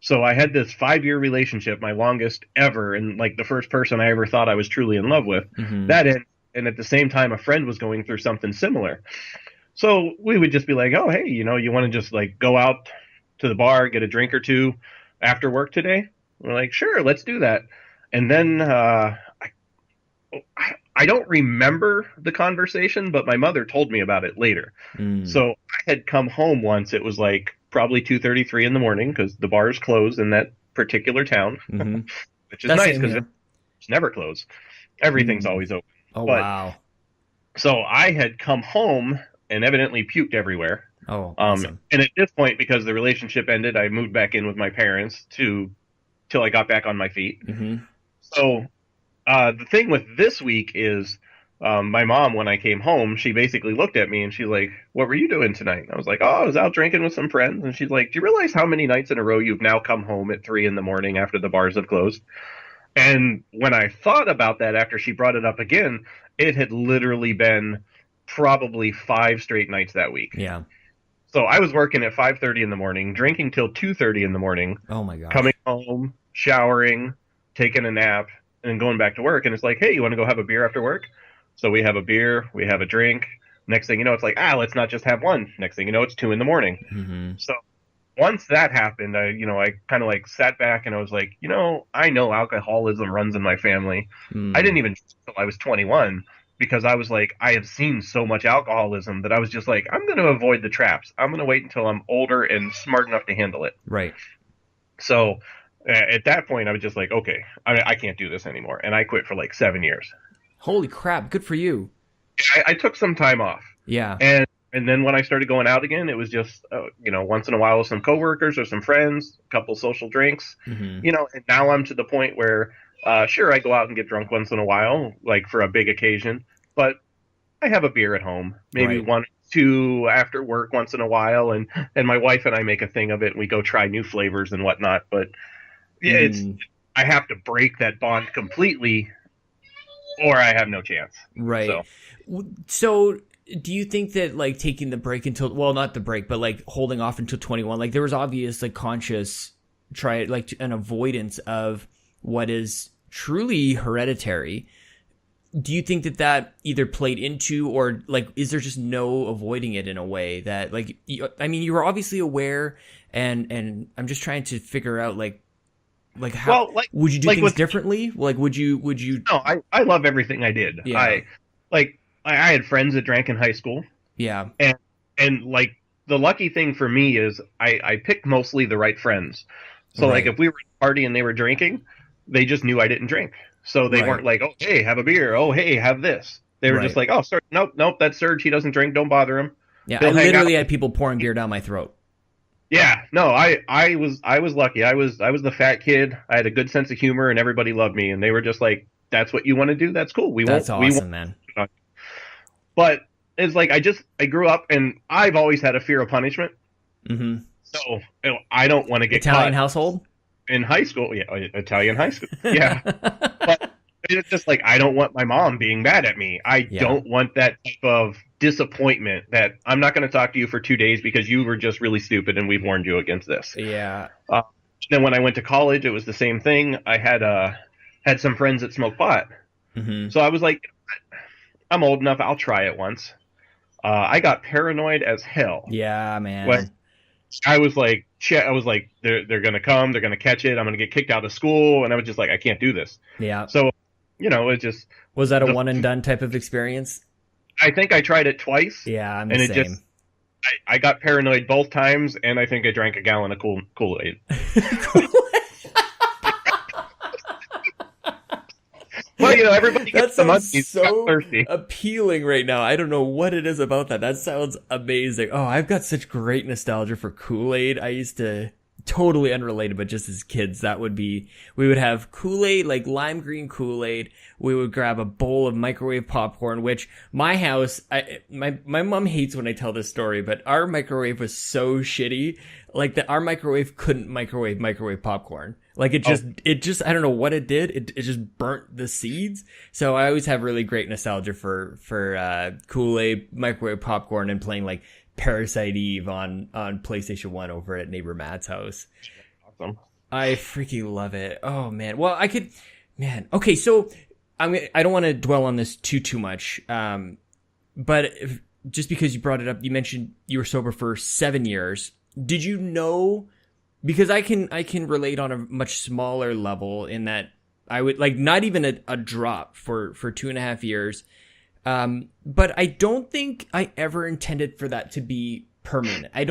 So I had this 5-year relationship, my longest ever, and like the first person I ever thought I was truly in love with. Mm-hmm. That ended. And at the same time, a friend was going through something similar. So we would just be like, oh, hey, you want to just like go out to the bar, get a drink or two after work today? We're like, sure, let's do that. And then I don't remember the conversation, but my mother told me about it later. So I had come home once. It was like probably 2:33 in the morning because the bars closed in that particular town, which is nice because it's never closed. Everything's always open. Oh, wow. So I had come home and evidently puked everywhere. Oh, awesome. And at this point, because the relationship ended, I moved back in with my parents till I got back on my feet. Mm-hmm. So the thing with this week is my mom, when I came home, she basically looked at me and she's like, "What were you doing tonight?" I was like, "Oh, I was out drinking with some friends." And she's like, "Do you realize how many nights in a row you've now come home at 3 a.m. after the bars have closed?" And when I thought about that after she brought it up again, it had literally been probably 5 straight nights that week. Yeah. So I was working at 5:30 in the morning, drinking till 2:30 in the morning. Oh my god. Coming home, showering, taking a nap, and then going back to work. And it's like, "Hey, you want to go have a beer after work?" So we have a beer, we have a drink. Next thing you know, it's like, let's not just have one. Next thing you know, it's 2 a.m. Mm-hmm. So once that happened, I kind of like sat back and I was like, I know alcoholism runs in my family. I didn't even until I was 21 because I was like, I have seen so much alcoholism that I was just like, I'm going to avoid the traps. I'm going to wait until I'm older and smart enough to handle it. Right. So at that point, I was just like, okay, I can't do this anymore. And I quit for like 7 years. Holy crap. Good for you. I took some time off. Yeah. And then when I started going out again, it was just, once in a while with some coworkers or some friends, a couple social drinks, and now I'm to the point where, sure, I go out and get drunk once in a while, like for a big occasion, but I have a beer at home, maybe right. 1 or 2 after work once in a while. And my wife and I make a thing of it and we go try new flavors and whatnot. But yeah, I have to break that bond completely or I have no chance. Right. So do you think that like taking the break until, well, not the break, but like holding off until 21, like there was obvious like conscious an avoidance of what is truly hereditary. Do you think that either played into, or like, is there just no avoiding it in a way that like, you were obviously aware and I'm just trying to figure out like how, would you do things differently? Like, would you? No, I love everything I did. Yeah. I had friends that drank in high school. Yeah. And like the lucky thing for me is I picked mostly the right friends. So like if we were at a party and they were drinking, they just knew I didn't drink. So they weren't like, "Oh, hey, have a beer. Oh, hey, have this." They were just like, "Oh, sorry, nope, that's Serge. He doesn't drink. Don't bother him." Yeah, I literally had people pouring beer down my throat. Yeah, no, I was lucky. I was the fat kid. I had a good sense of humor and everybody loved me and they were just like, "That's what you want to do? That's cool. That's awesome, man." But it's like I grew up and I've always had a fear of punishment. Mm-hmm. So I don't want to get Italian caught. Household? In high school, yeah, Italian high school, yeah. But it's just like I don't want my mom being mad at me. I don't want that type of disappointment that I'm not going to talk to you for 2 days because you were just really stupid and we've warned you against this. Yeah. Then when I went to college, it was the same thing. I had some friends that smoked pot, so I was like, I'm old enough. I'll try it once. I got paranoid as hell. Yeah, man. When I was like, they're going to come. They're going to catch it. I'm going to get kicked out of school. And I was just like, I can't do this. Yeah. So, it just... Was that a one and done type of experience? I think I tried it twice. Yeah, I'm the same. I got paranoid both times. And I think I drank a gallon of Kool-Aid. Well, everybody gets the money. So appealing right now. I don't know what it is about that. That sounds amazing. Oh, I've got such great nostalgia for Kool-Aid. I used to, totally unrelated, but just as kids, we would have Kool-Aid, like lime green Kool-Aid. We would grab a bowl of microwave popcorn, which my house, my mom hates when I tell this story, but our microwave was so shitty. Like our microwave couldn't microwave popcorn. Like it just, I don't know what it did. It just burnt the seeds. So I always have really great nostalgia for Kool-Aid, microwave popcorn, and playing like Parasite Eve on PlayStation 1 over at neighbor Matt's house. Awesome. I freaking love it. Oh man. Well, okay. So I don't want to dwell on this too much. But just because you brought it up, you mentioned you were sober for 7 years. Did you know? Because I can relate on a much smaller level in that I would like not even a drop for 2.5 years. But I don't think I ever intended for that to be permanent. I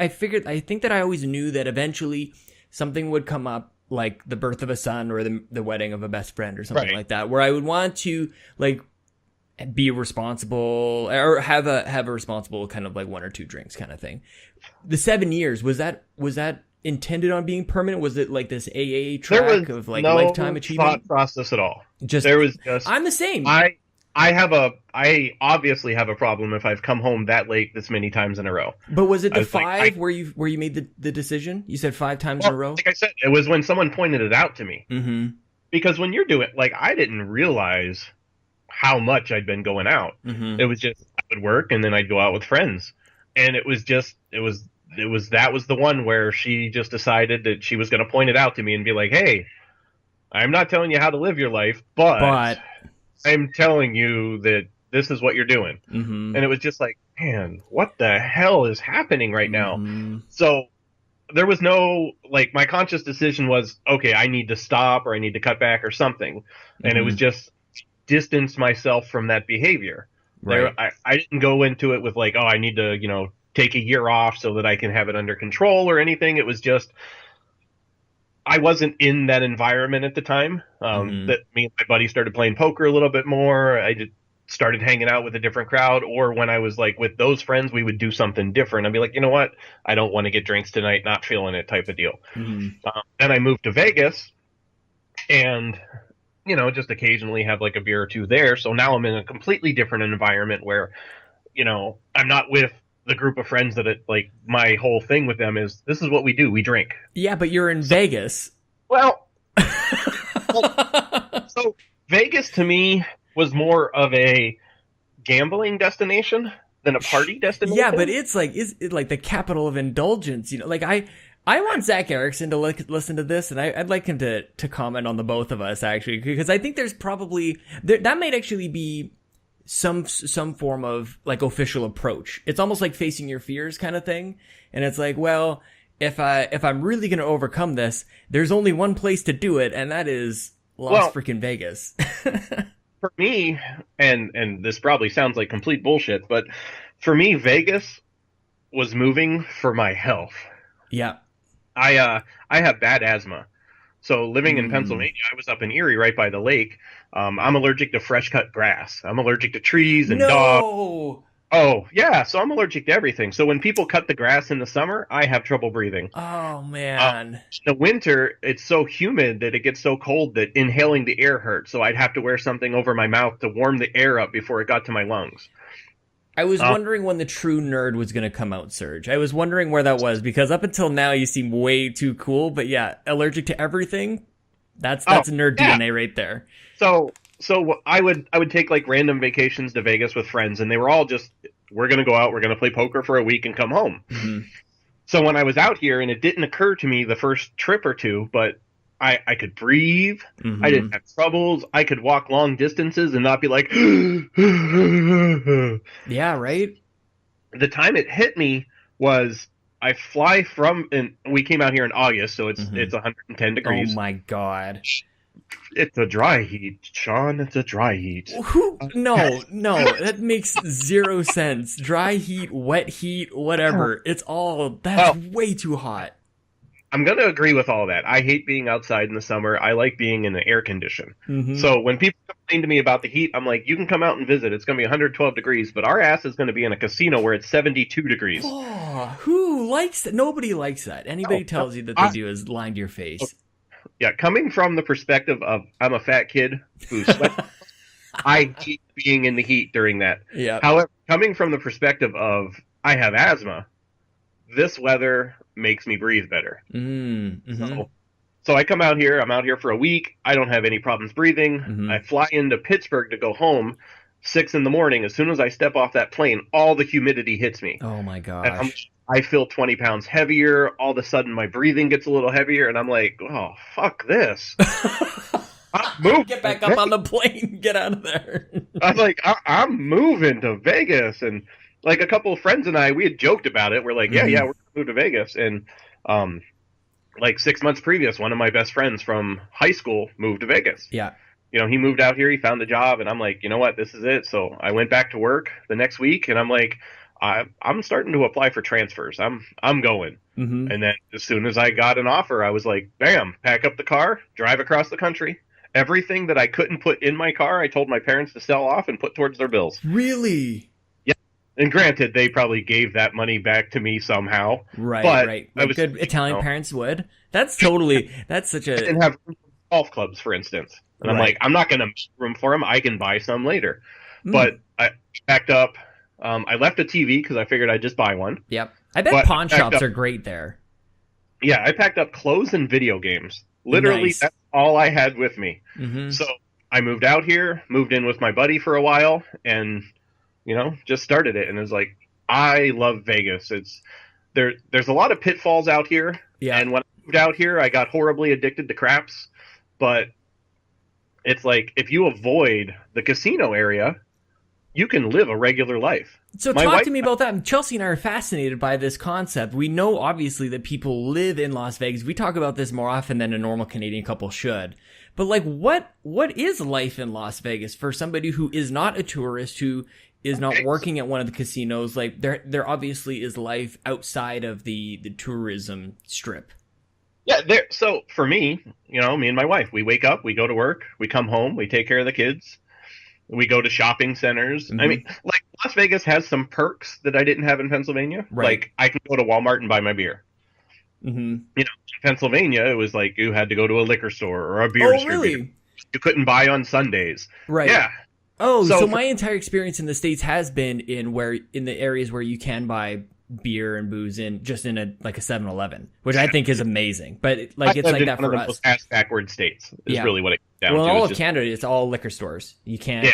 think that I always knew that eventually something would come up, like the birth of a son or the wedding of a best friend or something like that, where I would want to like be responsible or have a responsible kind of like 1 or 2 drinks kind of thing. The 7 years, was that intended on being permanent? Was it like this AA track of like lifetime achievement? Thought process at all. I'm the same. I obviously have a problem if I've come home that late this many times in a row. But was it the five where you made the decision? You said 5 times in a row? Like I said, it was when someone pointed it out to me. Mm-hmm. Because when you're doing, like, I didn't realize how much I'd been going out. Mm-hmm. It was just, I would work and then I'd go out with friends. And it was that was the one where she just decided that she was going to point it out to me and be like, hey, I'm not telling you how to live your life, but I'm telling you that this is what you're doing. Mm-hmm. And it was just like, man, what the hell is happening right now? Mm-hmm. So there was no, like, my conscious decision was, okay, I need to stop or I need to cut back or something. And it was just distance myself from that behavior. Right. I didn't go into it with like, oh, I need to, take a year off so that I can have it under control or anything. It was just, I wasn't in that environment at the time. That me and my buddy started playing poker a little bit more. I just started hanging out with a different crowd, or when I was like with those friends, we would do something different. I'd be like, you know what? I don't want to get drinks tonight, not feeling it type of deal. Then I moved to Vegas and, just occasionally have like a beer or two there. So now I'm in a completely different environment where, I'm not with the group of friends that like my whole thing with them is this is what we do. We drink. Yeah, but you're in Vegas. Well, so Vegas to me was more of a gambling destination than a party destination. Yeah, but it's like the capital of indulgence. Like I want Zach Erickson to listen to this, and I'd like him to comment on the both of us actually, because I think there's probably that might actually be some form of like official approach. It's almost like facing your fears kind of thing, and it's like, well, if I'm really going to overcome this, there's only one place to do it, and that is freaking Vegas. For me, and this probably sounds like complete bullshit, but for me, Vegas was moving for my health. Yeah. I have bad asthma. So living in Pennsylvania, I was up in Erie right by the lake. I'm allergic to fresh cut grass. I'm allergic to trees and dogs. Oh, yeah. So I'm allergic to everything. So when people cut the grass in the summer, I have trouble breathing. Oh, man. In the winter, it's so humid that it gets so cold that inhaling the air hurts. So I'd have to wear something over my mouth to warm the air up before it got to my lungs. I was wondering when the true nerd was going to come out, Serge. I was wondering where that was, because up until now you seem way too cool. But yeah, allergic to everything. That's nerd DNA right there. So I would take like random vacations to Vegas with friends, and they were all just, we're going to go out, we're going to play poker for a week and come home. Mm-hmm. So when I was out here, and it didn't occur to me the first trip or two, but I could breathe. Mm-hmm. I didn't have troubles. I could walk long distances and not be like, yeah, right? The time it hit me was I fly from, and we came out here in August, so it's 110 degrees. Oh my God. It's a dry heat, Sean. It's a dry heat. No, that makes zero sense. Dry heat, wet heat, whatever. That's way too hot. I'm going to agree with all that. I hate being outside in the summer. I like being in the air condition. Mm-hmm. So when people complain to me about the heat, I'm like, you can come out and visit. It's going to be 112 degrees, but our ass is going to be in a casino where it's 72 degrees. Oh, who likes that? Nobody likes that. Anybody tells you that they do is lying to your face. Yeah, coming from the perspective of I'm a fat kid who sweats, I hate being in the heat during that. Yeah. However, coming from the perspective of I have asthma, this weather makes me breathe better. Mm-hmm. So I come out here. I'm out here for a week. I don't have any problems breathing. Mm-hmm. I fly into Pittsburgh to go home 6 a.m. As soon as I step off that plane, all the humidity hits me. Oh, my gosh. I feel 20 pounds heavier. All of a sudden, my breathing gets a little heavier, and I'm like, oh, fuck this. Get back up on the plane. Get out of there. I'm like, I'm moving to Vegas. And like a couple of friends and I, we had joked about it. We're like, yeah, we're going to move to Vegas. And like 6 months previous, one of my best friends from high school moved to Vegas. Yeah. He moved out here. He found a job. And I'm like, you know what? This is it. So I went back to work the next week. And I'm like, I'm starting to apply for transfers. I'm going. Mm-hmm. And then as soon as I got an offer, I was like, bam, pack up the car, drive across the country. Everything that I couldn't put in my car, I told my parents to sell off and put towards their bills. Really? Yeah. And granted, they probably gave that money back to me somehow. Right, but right. Like good Italian parents would. That's such a... I didn't have golf clubs, for instance. And I'm like, I'm not going to make room for them. I can buy some later. But I packed up. I left a TV because I figured I'd just buy one. Yep. I bet pawn shops are great there. Yeah, I packed up clothes and video games. Literally, that's all I had with me. Mm-hmm. So I moved out here, moved in with my buddy for a while, and, just started it. And it was like, I love Vegas. There's a lot of pitfalls out here. Yeah. And when I moved out here, I got horribly addicted to craps. But it's like, if you avoid the casino area, you can live a regular life. So talk to me about that. Chelsea and I are fascinated by this concept. We know, obviously, that people live in Las Vegas. We talk about this more often than a normal Canadian couple should. But, what is life in Las Vegas for somebody who is not a tourist, who is not working at one of the casinos? Like, there obviously is life outside of the tourism strip. Yeah, so for me, me and my wife, we wake up, we go to work, we come home, we take care of the kids. We go to shopping centers. Mm-hmm. I mean, Las Vegas has some perks that I didn't have in Pennsylvania. Right. Like, I can go to Walmart and buy my beer. Mm-hmm. In Pennsylvania, it was like you had to go to a liquor store or a beer distributor. Really? You couldn't buy on Sundays. Right. Yeah. Oh, so my entire experience in the States has been in the areas where you can buy beer and booze in a 7-Eleven, which I think is amazing. But it's like that for us. One of the most ass-backward states is really what it comes down to. Well, in all of Canada, it's all liquor stores. You can't. Yeah.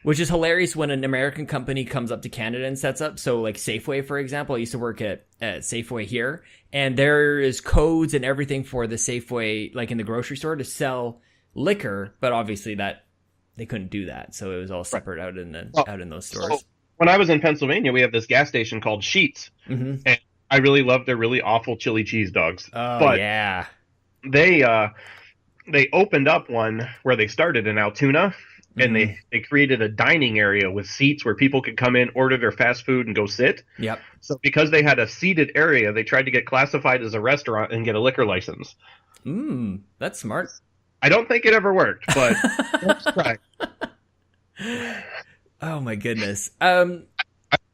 Which is hilarious when an American company comes up to Canada and sets up. So, like Safeway, for example, I used to work at Safeway here, and there is codes and everything for the Safeway, like in the grocery store, to sell liquor. But obviously, that they couldn't do that, so it was all separate out in those stores. So, when I was in Pennsylvania, we have this gas station called Sheetz, and I really love their really awful chili cheese dogs. Oh, but yeah. They opened up one where they started in Altoona, and they created a dining area with seats where people could come in, order their fast food, and go sit. Yep. So because they had a seated area, they tried to get classified as a restaurant and get a liquor license. That's smart. I don't think it ever worked, but let's try. Oh my goodness. I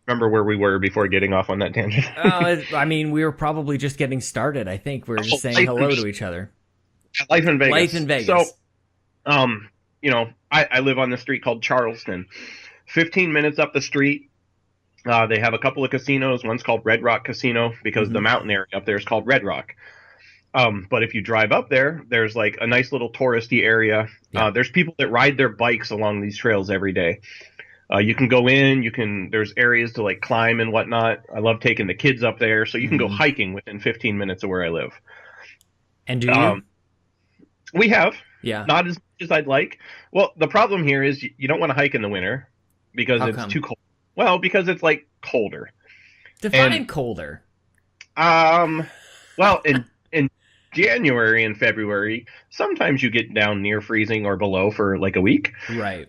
remember where we were before getting off on that tangent. I mean, we were probably just getting started. I think we were just saying hello to each other. Life in Vegas. Life in Vegas. So, I live on the street called Charleston. 15 minutes up the street, they have a couple of casinos. One's called Red Rock Casino because the mountain area up there is called Red Rock. But if you drive up there, there's like a nice little touristy area. Yeah. There's people that ride their bikes along these trails every day. You can go in, there's areas to like climb and whatnot. I love taking the kids up there, so you can go hiking within 15 minutes of where I live. And do you? We have. Yeah. Not as much as I'd like. Well, the problem here is you don't want to hike in the winter because it's too cold. Well, because it's like colder. Define colder. Well, in January and February, sometimes you get down near freezing or below for like a week. Right.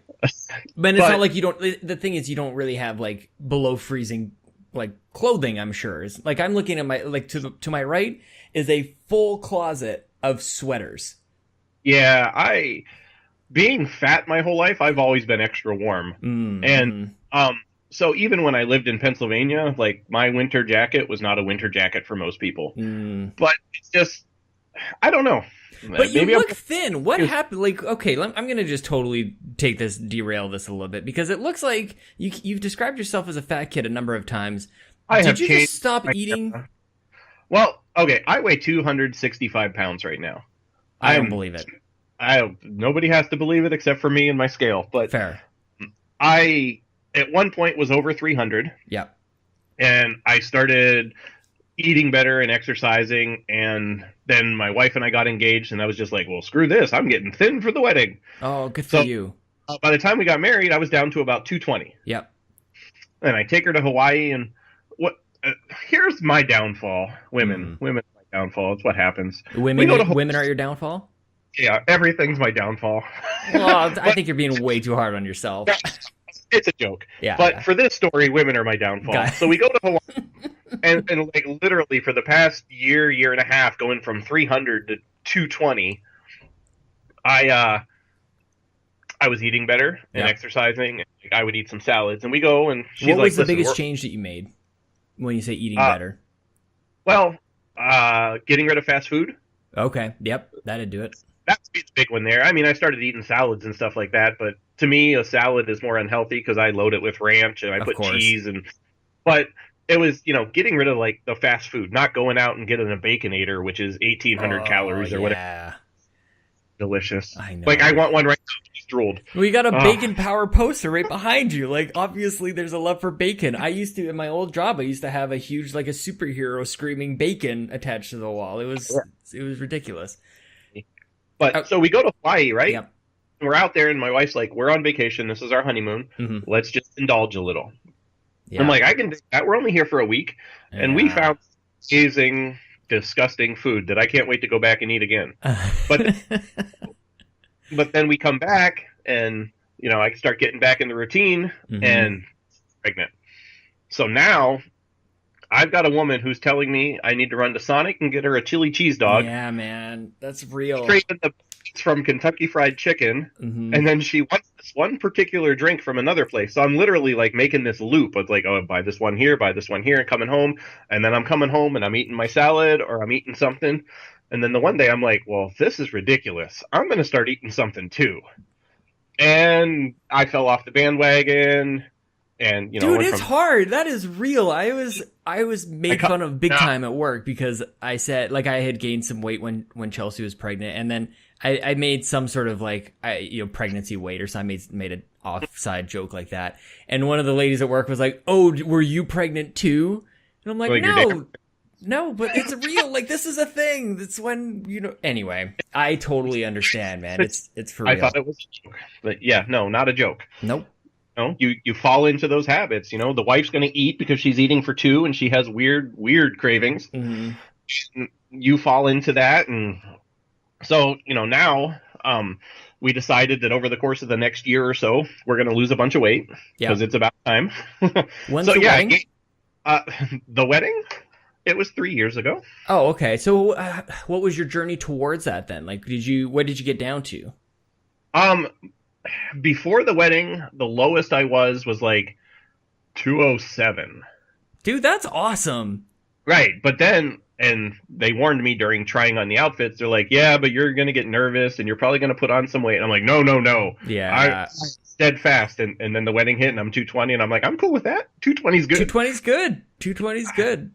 But it's not like you don't. The thing is, you don't really have like below freezing like clothing. I'm sure. It's, like I'm looking at my to my right is a full closet of sweaters. Yeah, being fat my whole life, I've always been extra warm, and so even when I lived in Pennsylvania, like my winter jacket was not a winter jacket for most people. But it's just, I don't know. But you look thin. What happened? Like, okay, I'm going to just totally derail this a little bit because it looks like you've described yourself as a fat kid a number of times. Did you just stop eating? Well, okay, I weigh 265 pounds right now. I don't believe it. Nobody has to believe it except for me and my scale. But fair. I, at one point, was over 300. Yeah. And I started eating better and exercising, and then my wife and I got engaged, and I was just like, well, screw this. I'm getting thin for the wedding. Oh, good for you. By the time we got married, I was down to about 220. Yep. And I take her to Hawaii, and here's my downfall. Women are my downfall. It's what happens. Women are your downfall? Yeah, everything's my downfall. Well, I think you're being way too hard on yourself. It's a joke. Yeah. But for this story, women are my downfall. So we go to Hawaii. And like literally for the past year and a half, going from 300 to 220, I was eating better and exercising. I would eat some salads, and we go and she's like, "What was the biggest change that you made when you say eating better?" Well, getting rid of fast food. Okay. Yep, that'd do it. that's the big one there. I mean, I started eating salads and stuff like that, but to me, a salad is more unhealthy because I load it with ranch and I Of put course. cheese and. But it was, getting rid of like the fast food, not going out and getting a Baconator, which is 1,800 calories or whatever. Yeah. Delicious. I know. Like I want one right now. Just drooled. We got a bacon power poster right behind you. Like, obviously, there's a love for bacon. I used to, in my old job, I used to have a huge, like a superhero screaming bacon attached to the wall. It was ridiculous. But so we go to Hawaii, right? Yep. We're out there, and my wife's like, "We're on vacation. This is our honeymoon. Mm-hmm. Let's just indulge a little." Yeah. I'm like, "I can do that. We're only here for a week, and we found amazing, disgusting food that I can't wait to go back and eat again." But but then we come back, and I start getting back in the routine, and pregnant. So now I've got a woman who's telling me I need to run to Sonic and get her a chili cheese dog. Yeah, man, that's real. Straight in the from Kentucky Fried Chicken, and then she wants this one particular drink from another place. So I'm literally like making this loop of like, oh, buy this one here, and coming home, and then I'm coming home and I'm eating my salad or I'm eating something, and then the one day I'm like, well, this is ridiculous. I'm going to start eating something too, and I fell off the bandwagon. And dude, it's hard. That is real. I was made fun of big time at work because I said like I had gained some weight when Chelsea was pregnant, and then I made some sort of like pregnancy weight or something. I made an offside joke like that, and one of the ladies at work was like, "Oh, were you pregnant too?" And I'm like, no, but it's real. Like this is a thing. That's when Anyway, I totally understand, man. It's for real. I thought it was a joke, but yeah, no, not a joke. Nope. You fall into those habits. The wife's going to eat because she's eating for two and she has weird cravings. Mm-hmm. You fall into that. And so, now we decided that over the course of the next year or so, we're going to lose a bunch of weight because it's about time. When's the wedding? The wedding? It was 3 years ago. Oh, okay. So what was your journey towards that then? Like, what did you get down to? Before the wedding, the lowest I was like 207. Dude, that's awesome. Right. But then, and they warned me during trying on the outfits, they're like, yeah, but you're going to get nervous and you're probably going to put on some weight. And I'm like, no. Yeah. I'm steadfast. And then the wedding hit and I'm 220 and I'm like, I'm cool with that. 220 is good. 220 is good.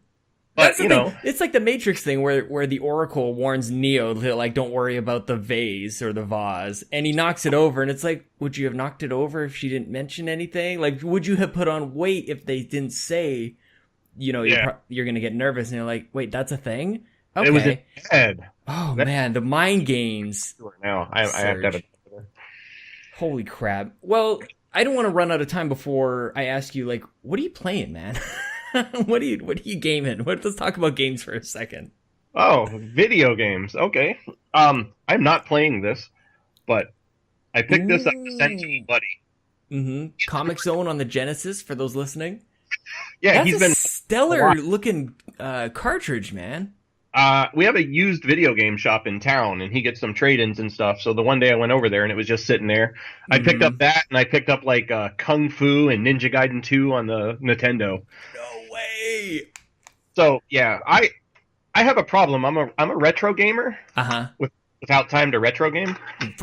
But, it's like the Matrix thing where the Oracle warns Neo that, like, don't worry about the vase or the vase. And he knocks it over, and it's like, would you have knocked it over if she didn't mention anything? Like, would you have put on weight if they didn't say, you're going to get nervous? And you're like, wait, that's a thing? Okay. It was in head. Oh, man, the mind games. Now, I have to have it. Holy crap. Well, I don't want to run out of time before I ask you, like, what are you playing, man? What are you gaming? Let's talk about games for a second. Oh, video games. Okay. I'm not playing this, but I picked this up to send to my buddy. Mm-hmm. Comic Zone on the Genesis for those listening. Yeah, he's been stellar looking cartridge, man. We have a used video game shop in town, and he gets some trade-ins and stuff. So the one day I went over there, and it was just sitting there. I picked up that, and I picked up like Kung Fu and Ninja Gaiden 2 on the Nintendo. No way. So yeah, I have a problem. I'm a retro gamer. Without time to retro game.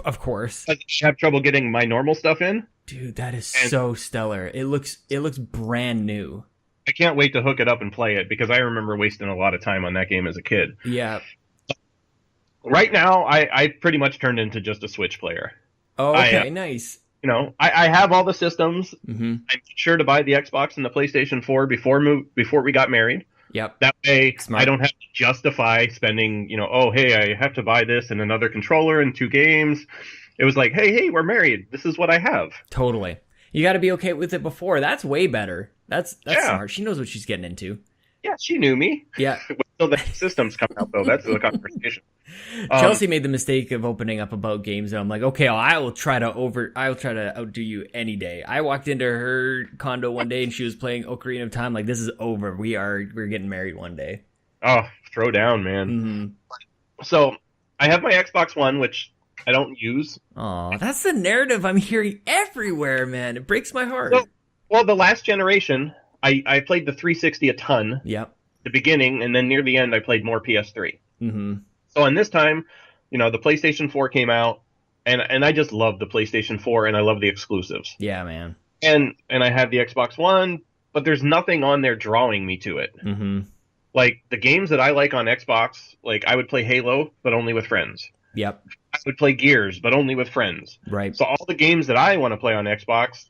Of course. I have trouble getting my normal stuff in. Dude, that is so stellar. It looks brand new. I can't wait to hook it up and play it because I remember wasting a lot of time on that game as a kid. Yeah. Right now, I pretty much turned into just a Switch player. Oh, okay, nice. I have all the systems. Mm-hmm. I'm sure to buy the Xbox and the PlayStation 4 before we got married. Yep. That way, Smart. I don't have to justify spending, I have to buy this and another controller and 2 games. It was like, hey, we're married. This is what I have. Totally. You got to be okay with it before. That's way better. That's smart. She knows what she's getting into. Yeah, she knew me. Yeah. Until the systems come out, though. That's the conversation. Chelsea made the mistake of opening up about games, and I'm like, okay, I will try to outdo you any day. I walked into her condo one day, and she was playing Ocarina of Time. Like, this is over. We're getting married one day. Oh, throw down, man. Mm-hmm. So I have my Xbox One, which I don't use. Oh, that's the narrative I'm hearing everywhere, man. It breaks my heart. So, well, the last generation, I played the 360 a ton. Yep. The beginning, and then near the end, I played more PS3. Mm-hmm. So in this time, the PlayStation 4 came out, and I just love the PlayStation 4, and I love the exclusives. Yeah, man. And I have the Xbox One, but there's nothing on there drawing me to it. Mm-hmm. Like, the games that I like on Xbox, like, I would play Halo, but only with friends. Yep. I would play Gears, but only with friends. Right. So all the games that I want to play on Xbox,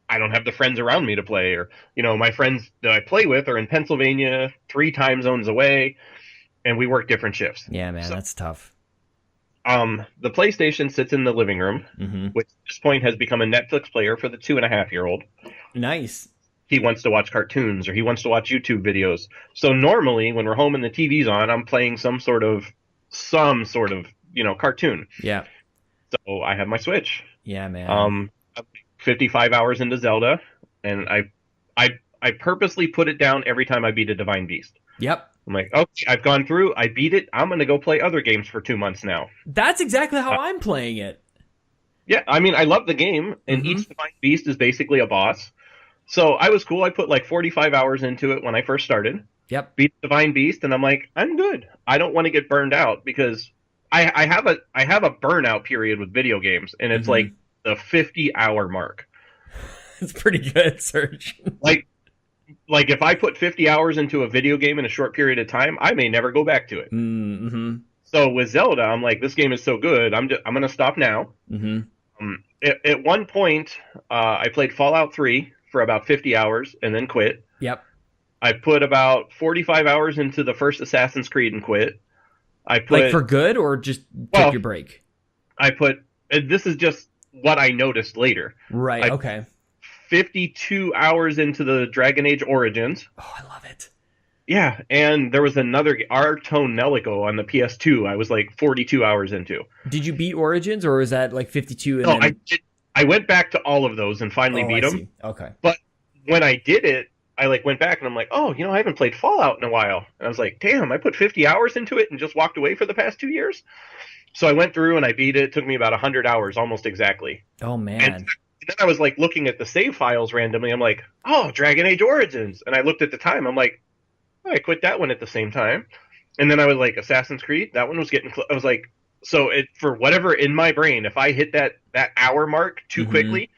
I don't have the friends around me to play. Or, my friends that I play with are in Pennsylvania, 3 time zones away, and we work different shifts. Yeah, man, that's tough. The PlayStation sits in the living room, which at this point has become a Netflix player for the 2.5-year-old. Nice. He wants to watch cartoons or he wants to watch YouTube videos. So normally when we're home and the TV's on, I'm playing some sort of, cartoon. Yeah. So I have my Switch. Yeah, man. I'm 55 hours into Zelda, and I purposely put it down every time I beat a Divine Beast. Yep. I'm like, okay, I've gone through, I beat it, I'm going to go play other games for 2 months now. That's exactly how I'm playing it. Yeah, I mean, I love the game, and each Divine Beast is basically a boss. So I was cool. I put like 45 hours into it when I first started. Yep. Beat Divine Beast, and I'm like, I'm good. I don't want to get burned out because I have a burnout period with video games, and it's like the 50-hour mark. It's pretty good, Serge. Like if I put 50 hours into a video game in a short period of time, I may never go back to it. Mm-hmm. So with Zelda, I'm like, this game is so good. I'm going to stop now. Mm-hmm. At one point, I played Fallout 3 for about 50 hours and then quit. Yep. I put about 45 hours into the first Assassin's Creed and quit. I put like for good or just take your break? This is just what I noticed later. Right, okay. 52 hours into the Dragon Age Origins. Oh, I love it. Yeah, and there was another, Arto Nelico on the PS2. I was like 42 hours into. Did you beat Origins, or was that like 52? No, I did. I went back to all of those and finally beat them. Okay. But when I did it, I went back and I'm like, oh, I haven't played Fallout in a while. And I was like, damn, I put 50 hours into it and just walked away for the past 2 years. So I went through and I beat it. It took me about 100 hours, almost exactly. Oh, man. And then I was like looking at the save files randomly. I'm like, oh, Dragon Age Origins. And I looked at the time. I'm like, oh, I quit that one at the same time. And then I was like, Assassin's Creed, that one was getting close. I was like, so for whatever in my brain, if I hit that hour mark too quickly,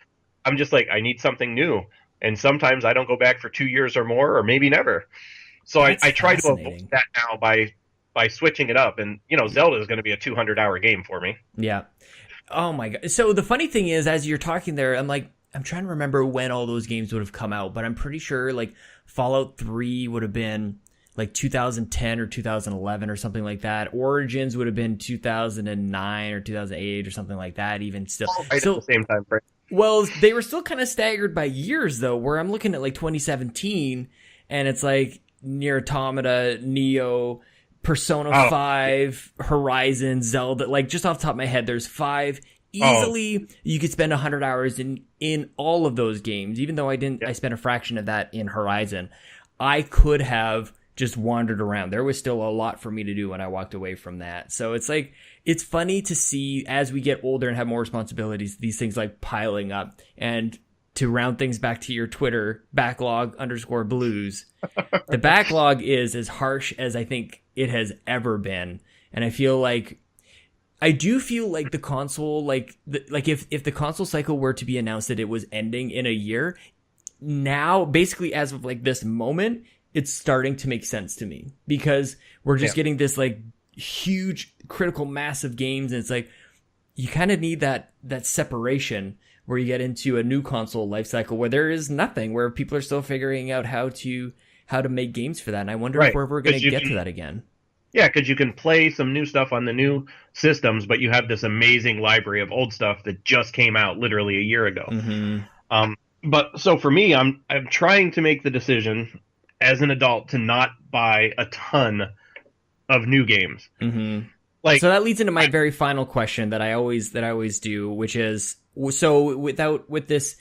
I'm just like, I need something new. And sometimes I don't go back for 2 years or more, or maybe never. So I try to avoid that now by switching it up. And, Zelda is going to be a 200-hour game for me. Yeah. Oh, my God. So the funny thing is, as you're talking there, I'm trying to remember when all those games would have come out. But I'm pretty sure, like, Fallout 3 would have been, like, 2010 or 2011 or something like that. Origins would have been 2009 or 2008 or something like that, even still. Right at the same time frame. Well, they were still kind of staggered by years, though, where I'm looking at, like, 2017, and it's, like, Nier Automata, Neo, Persona 5, Horizon, Zelda. Like, just off the top of my head, there's 5. Easily, you could spend 100 hours in all of those games, even though I spent a fraction of that in Horizon. I could have just wandered around. There was still a lot for me to do when I walked away from that. So it's like, it's funny to see as we get older and have more responsibilities, these things like piling up. And to round things back to your Twitter, _backlog_blues, the backlog is as harsh as I think it has ever been. And I feel like, the console, if the console cycle were to be announced that it was ending in a year, now, basically as of like this moment, it's starting to make sense to me, because we're just getting this like huge critical mass of games. And it's like, you kind of need that separation where you get into a new console life cycle where there is nothing, where people are still figuring out how to make games for that. And I wonder if we're ever going to get to that again. Yeah, because you can play some new stuff on the new systems, but you have this amazing library of old stuff that just came out literally a year ago. But so for me, I'm trying to make the decision as an adult to not buy a ton of new games. Like, so that leads into my very final question that I always do, which is, so with this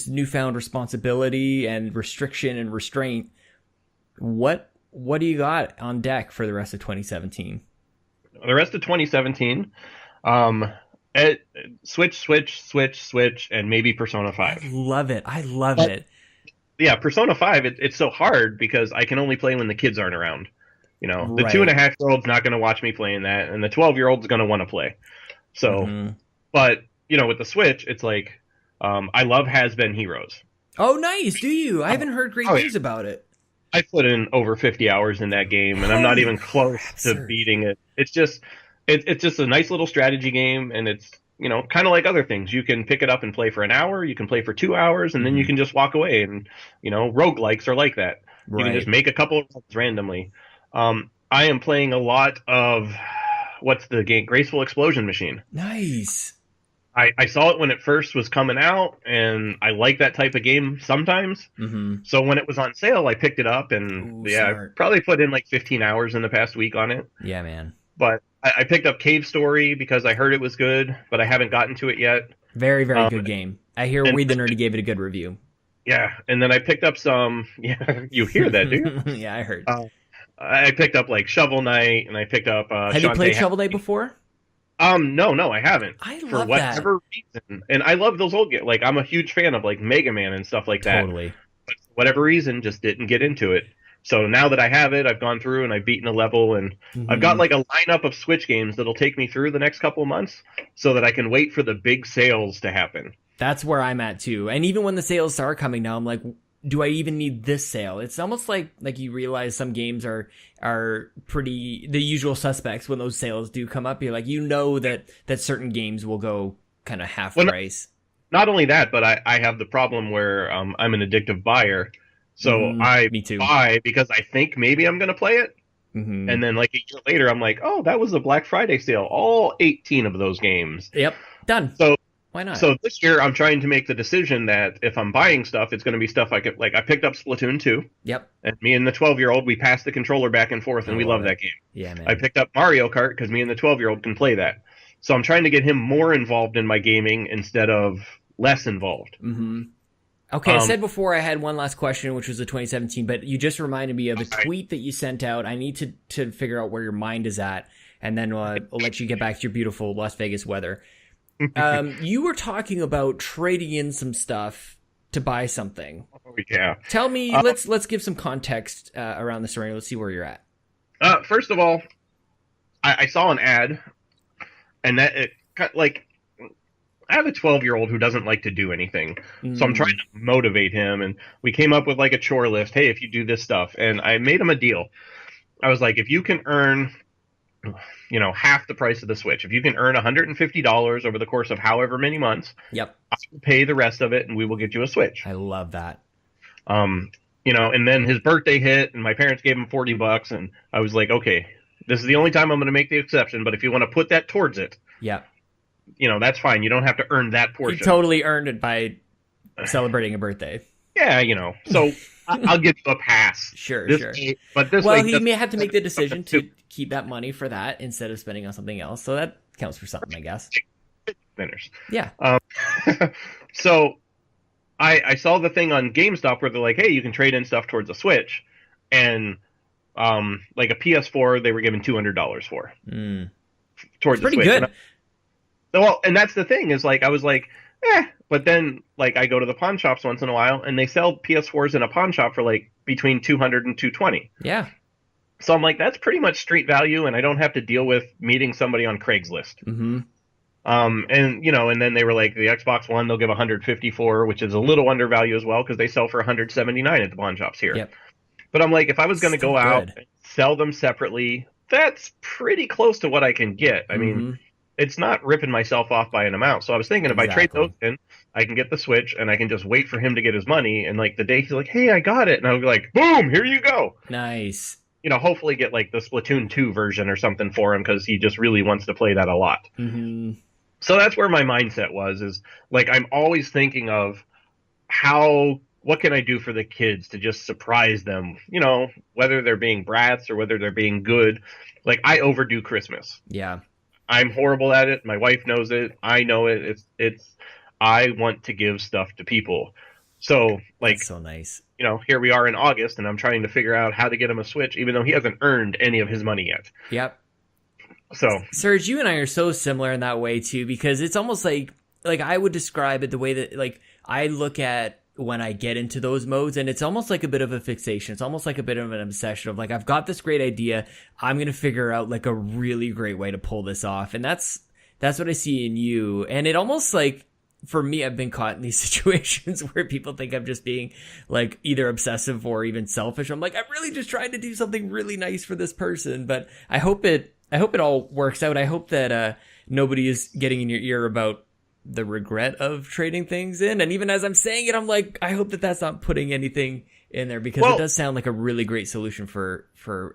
newfound responsibility and restriction and restraint, what do you got on deck for the rest of 2017? The rest of 2017, Switch, and maybe Persona 5. I love it. Yeah, Persona 5, it's so hard because I can only play when the kids aren't around. You know, the Right. 2.5-year-old's not going to watch me playing that, and the 12-year-old's going to want to play. So, but you know, with the Switch, it's like I love Has Been Heroes. Oh, nice. Do you? I haven't heard great things about it. I put in over 50 hours in that game, and I'm not even close to Serge. beating it. It's just a nice little strategy game, and it's, you know, kind of like other things. You can pick it up and play for an hour, you can play for 2 hours, and then you can just walk away. And, you know, roguelikes are like that. Right. You can just make a couple of runs randomly. I am playing a lot of, what's the game? Graceful Explosion Machine. Nice. I saw it when it first was coming out, and I like that type of game sometimes. So when it was on sale, I picked it up, and I probably put in like 15 hours in the past week on it. Yeah, man. But I picked up Cave Story because I heard it was good, but I haven't gotten to it yet. Very, very good game. I hear We the Nerdy gave it a good review. Yeah, and then I picked up some... Yeah, you hear that, do you? Yeah, I heard. I picked up like Shovel Knight, and I picked up... Have you played Shovel Knight before? No, I haven't. I love for whatever reason. And I love those old games. Like, I'm a huge fan of like Mega Man and stuff like that. Totally. But for whatever reason, just didn't get into it. So now that I have it, I've gone through and I've beaten a level, and I've got like a lineup of Switch games that'll take me through the next couple of months so that I can wait for the big sales to happen. That's where I'm at too. And even when the sales start coming now, I'm like, do I even need this sale? It's almost like you realize some games are pretty the usual suspects when those sales do come up. You're like, you know that certain games will go kind of half price. Not only that, but I have the problem where I'm an addictive buyer. So me too. buy because I think maybe I'm going to play it. And then like a year later, I'm like, oh, that was a Black Friday sale. All 18 of those games. Yep. Done. So why not? So this year, I'm trying to make the decision that if I'm buying stuff, it's going to be stuff I could, like, I picked up Splatoon 2. Yep. And me and the 12-year-old, we passed the controller back and forth, and we love that game. Yeah, man. I picked up Mario Kart because me and the 12-year-old can play that. So I'm trying to get him more involved in my gaming instead of less involved. Okay, I said before I had one last question, which was the 2017, but you just reminded me of a tweet that you sent out. I need to figure out where your mind is at, and then I'll let you get back to your beautiful Las Vegas weather. You were talking about trading in some stuff to buy something. Oh, yeah. Tell me, let's give some context around the story. Let's see where you're at. First of all, I saw an ad, and that it like I have a 12-year-old who doesn't like to do anything, so I'm trying to motivate him, and we came up with like a chore list. Hey, if you do this stuff, and I made him a deal. I was like, if you can earn, you know, half the price of the Switch, if you can earn $150 over the course of however many months, yep, I will pay the rest of it, and we will get you a Switch. I love that. You know, and then his birthday hit, and my parents gave him $40, and I was like, okay, this is the only time I'm going to make the exception, but if you want to put that towards it, yeah, you know, that's fine. You don't have to earn that portion. You totally earned it by celebrating a birthday. Yeah, you know, so I'll give you a pass. Sure. But this well, way, he may have to make the decision to keep that money for that instead of spending on something else. So that counts for something, I guess. Winners. Yeah. So I saw the thing on GameStop where they're like, hey, you can trade in stuff towards a Switch. And like a PS4, they were giving $200 for. Towards the Switch. Pretty good. And that's the thing is like, I was like, but then like I go to the pawn shops once in a while and they sell PS4s in a pawn shop for like between $200 and $220. Yeah. So I'm like, that's pretty much street value, and I don't have to deal with meeting somebody on Craigslist. And you know, and then they were like, the Xbox One they'll give $150 for, which is a little undervalue as well because they sell for $179 at the pawn shops here. Yep. But I'm like, if I was going to go out and sell them separately, that's pretty close to what I can get. I mean, it's not ripping myself off by an amount. So I was thinking if I trade those in, I can get the Switch and I can just wait for him to get his money. And like the day he's like, hey, I got it. And I'll be like, boom, here you go. Nice. You know, hopefully get like the Splatoon 2 version or something for him because he just really wants to play that a lot. So that's where my mindset was, is like I'm always thinking of what can I do for the kids to just surprise them, you know, whether they're being brats or whether they're being good. Like I overdo Christmas. Yeah. I'm horrible at it. My wife knows it. I know it. I want to give stuff to people. So like, that's so nice. You know, here we are in August and I'm trying to figure out how to get him a Switch, even though he hasn't earned any of his money yet. Yep. So Serge, you and I are so similar in that way too, because it's almost like I would describe it the way that like I look at when I get into those modes, and it's almost like a bit of a fixation. It's almost like a bit of an obsession of like, I've got this great idea. I'm going to figure out like a really great way to pull this off. And that's what I see in you. And it almost like, for me, I've been caught in these situations where people think I'm just being like either obsessive or even selfish. I'm like, I'm really just trying to do something really nice for this person. But I hope it all works out. I hope that, nobody is getting in your ear about the regret of trading things in. And even as I'm saying it, I'm like, I hope that that's not putting anything in there, because it does sound like a really great solution for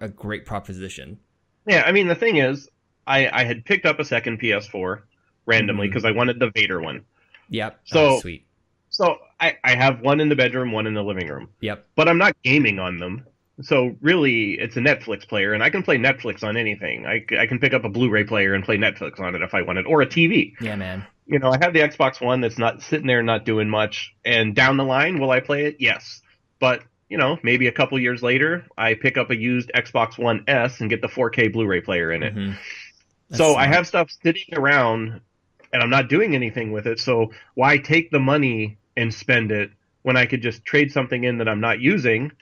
a great proposition. Yeah, I mean, the thing is, I had picked up a second PS4 randomly because I wanted the Vader one. Yep. So sweet. So I have one in the bedroom, one in the living room. Yep. But I'm not gaming on them. So really, it's a Netflix player, and I can play Netflix on anything. I can pick up a Blu-ray player and play Netflix on it if I wanted, or a TV. Yeah, man. You know, I have the Xbox One that's not sitting there not doing much, and down the line, will I play it? Yes. But, you know, maybe a couple years later, I pick up a used Xbox One S and get the 4K Blu-ray player in it. Mm-hmm. So I have stuff sitting around, and I'm not doing anything with it, so why take the money and spend it when I could just trade something in that I'm not using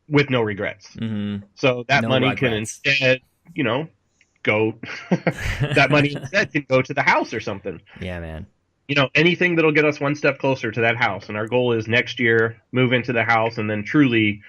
with no regrets? Mm-hmm. So that money can instead, you know, go that money instead can go to the house or something. Yeah, man. You know, anything that'll get us one step closer to that house. And our goal is next year, move into the house and then truly,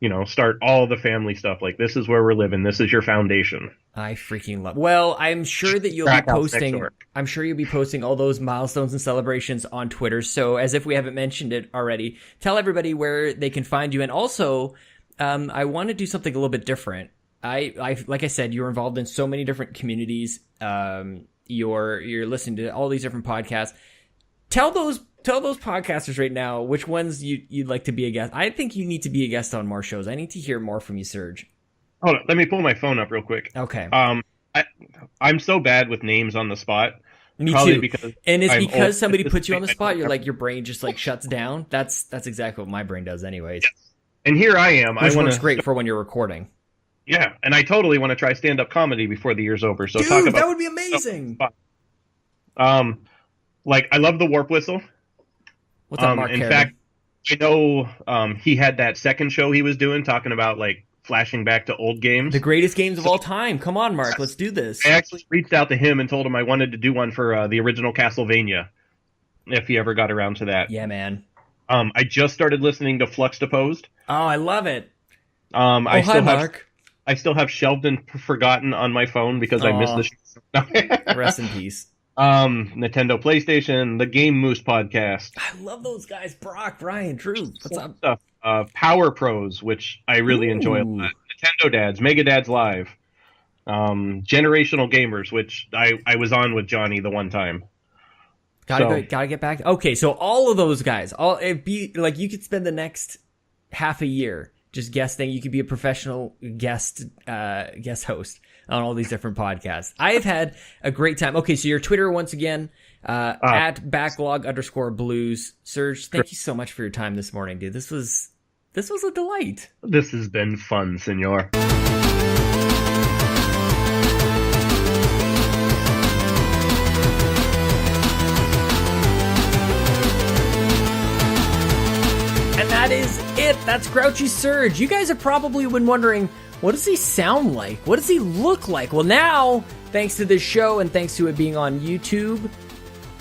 you know, start all the family stuff. Like, this is where we're living. This is your foundation. I freaking love. Well, I'm sure that you'll be posting. I'm sure you'll be posting all those milestones and celebrations on Twitter. So, as if we haven't mentioned it already, tell everybody where they can find you. And also, I want to do something a little bit different. I like I said, you're involved in so many different communities. You're listening to all these different podcasts. Tell those podcasters right now which ones you'd like to be a guest. I think you need to be a guest on more shows. I need to hear more from you, Serge. Hold on, let me pull my phone up real quick. Okay. I'm so bad with names on the spot. Me Probably too. Because somebody puts you on the spot, you're like, your brain just like shuts down. That's exactly what my brain does anyways. Yes. And here I am. Which works great for when you're recording. Yeah, and I totally want to try stand-up comedy before the year's over. So dude, talk about that would be amazing. Like, I love the Warp Whistle. What's up, Mark? In fact, I know he had that second show he was doing talking about like flashing back to old games, the greatest games of all time. Come on, Mark, let's do this. I actually reached out to him and told him I wanted to do one for the original Castlevania, if he ever got around to that. Yeah, man. I just started listening to Flux Deposed. Oh, I love it. I still have Shelved and Forgotten on my phone because I missed the show. Rest in peace. Nintendo PlayStation, the Game Moose podcast. I love those guys. Brock, Brian, Drew. What's up? Power Pros, which I really enjoy a lot. Nintendo Dads, Mega Dads Live. Generational Gamers, which I was on with Johnny the one time. Gotta get back. Okay, so all of those guys, it'd be like you could spend the next half a year just guesting. You could be a professional guest host on all these different podcasts. I have had a great time. Okay, so your Twitter once again, at @backlog_blues. Serge, thank you so much for your time this morning, dude. This was a delight. This has been fun, senor. That is it. That's Grrouchie Serge. You guys have probably been wondering, what does he sound like? What does he look like? Well, now, thanks to this show and thanks to it being on YouTube,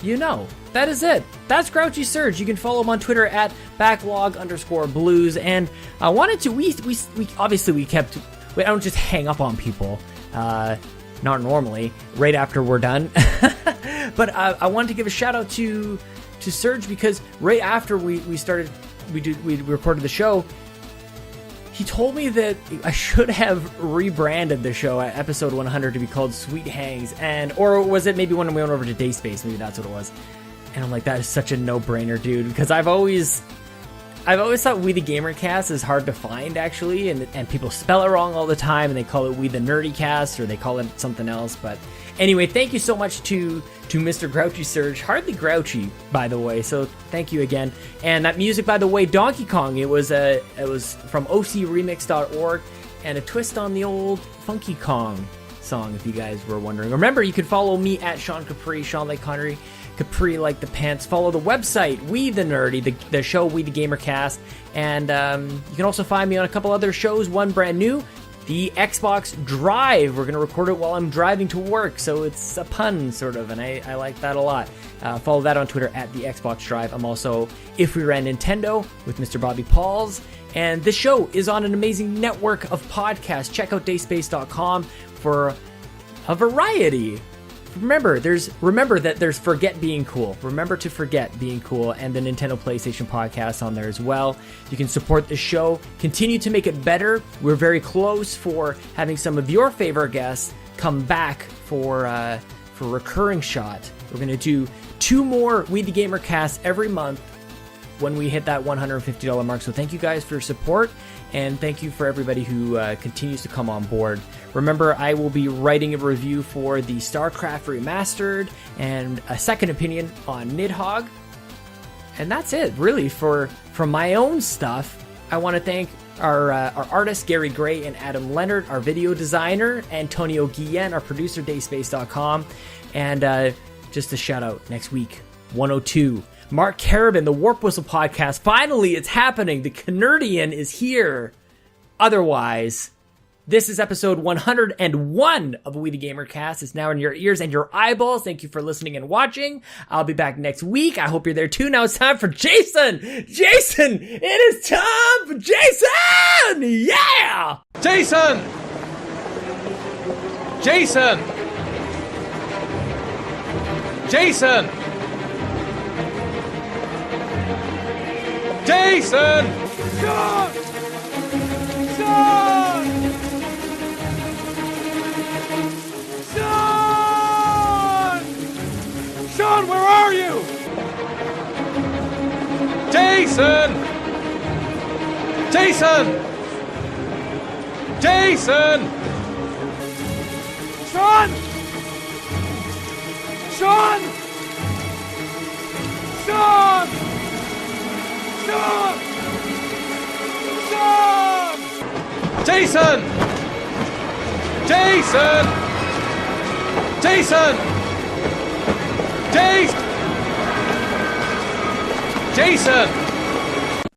you know. That is it. That's Grrouchie Serge. You can follow him on Twitter at @backlog_blues. And I wanted to, we don't just hang up on people, not normally, right after we're done. But I wanted to give a shout out to Serge because right after we recorded the show, he told me that I should have rebranded the show at episode 100 to be called Sweet Hangs, or was it maybe when we went over to Dayspace? Maybe that's what it was. And I'm like, that is such a no-brainer, dude, because I've always thought We the GamerCast is hard to find, actually, and people spell it wrong all the time, and they call it We the Nerdy Cast, or they call it something else. But anyway, thank you so much to Mr. Grrouchie Serge. Hardly grouchy, by the way, so thank you again. And that music, by the way, Donkey Kong, it was from ocremix.org, and a twist on the old Funky Kong song, if you guys were wondering. Remember, you can follow me at Sean Capri, Sean like Connery, Capri like the pants. Follow the website, We the Nerdy, the show We the GamerCast. And you can also find me on a couple other shows, one brand new, the Xbox Drive. We're going to record it while I'm driving to work, so it's a pun, sort of, and I like that a lot. Follow that on Twitter at the Xbox Drive. I'm also If We Ran Nintendo with Mr. Bobby Pauls. And this show is on an amazing network of podcasts. Check out dayspace.com for a variety. Remember that there's Forget Being Cool. Remember to Forget Being Cool and the Nintendo PlayStation podcast on there as well. You can support the show, continue to make it better. We're very close for having some of your favorite guests come back for recurring shot. We're going to do 2 more We the Gamer casts every month when we hit that $150 mark. So thank you guys for your support, and thank you for everybody who continues to come on board. Remember, I will be writing a review for the StarCraft Remastered and a second opinion on Nidhogg. And that's it, really, for my own stuff. I want to thank our artists, Gary Gray and Adam Leonard, our video designer, Antonio Guillen, our producer, dayspace.com. And just a shout out, next week, 102. Mark Carabin, the Warp Whistle podcast. Finally, it's happening. The Canardian is here. Otherwise, this is episode 101 of We the Gamer Cast. It's now in your ears and your eyeballs. Thank you for listening and watching. I'll be back next week. I hope you're there too. Now it's time for Jason. Jason, it is time for Jason. Yeah. Jason. Jason. Jason. Jason! Sean! Sean! Sean! Sean, where are you? Jason! Jason! Jason! Sean! Sean! Sean! Sean! Sean! Jason! Jason! Jason! Jason!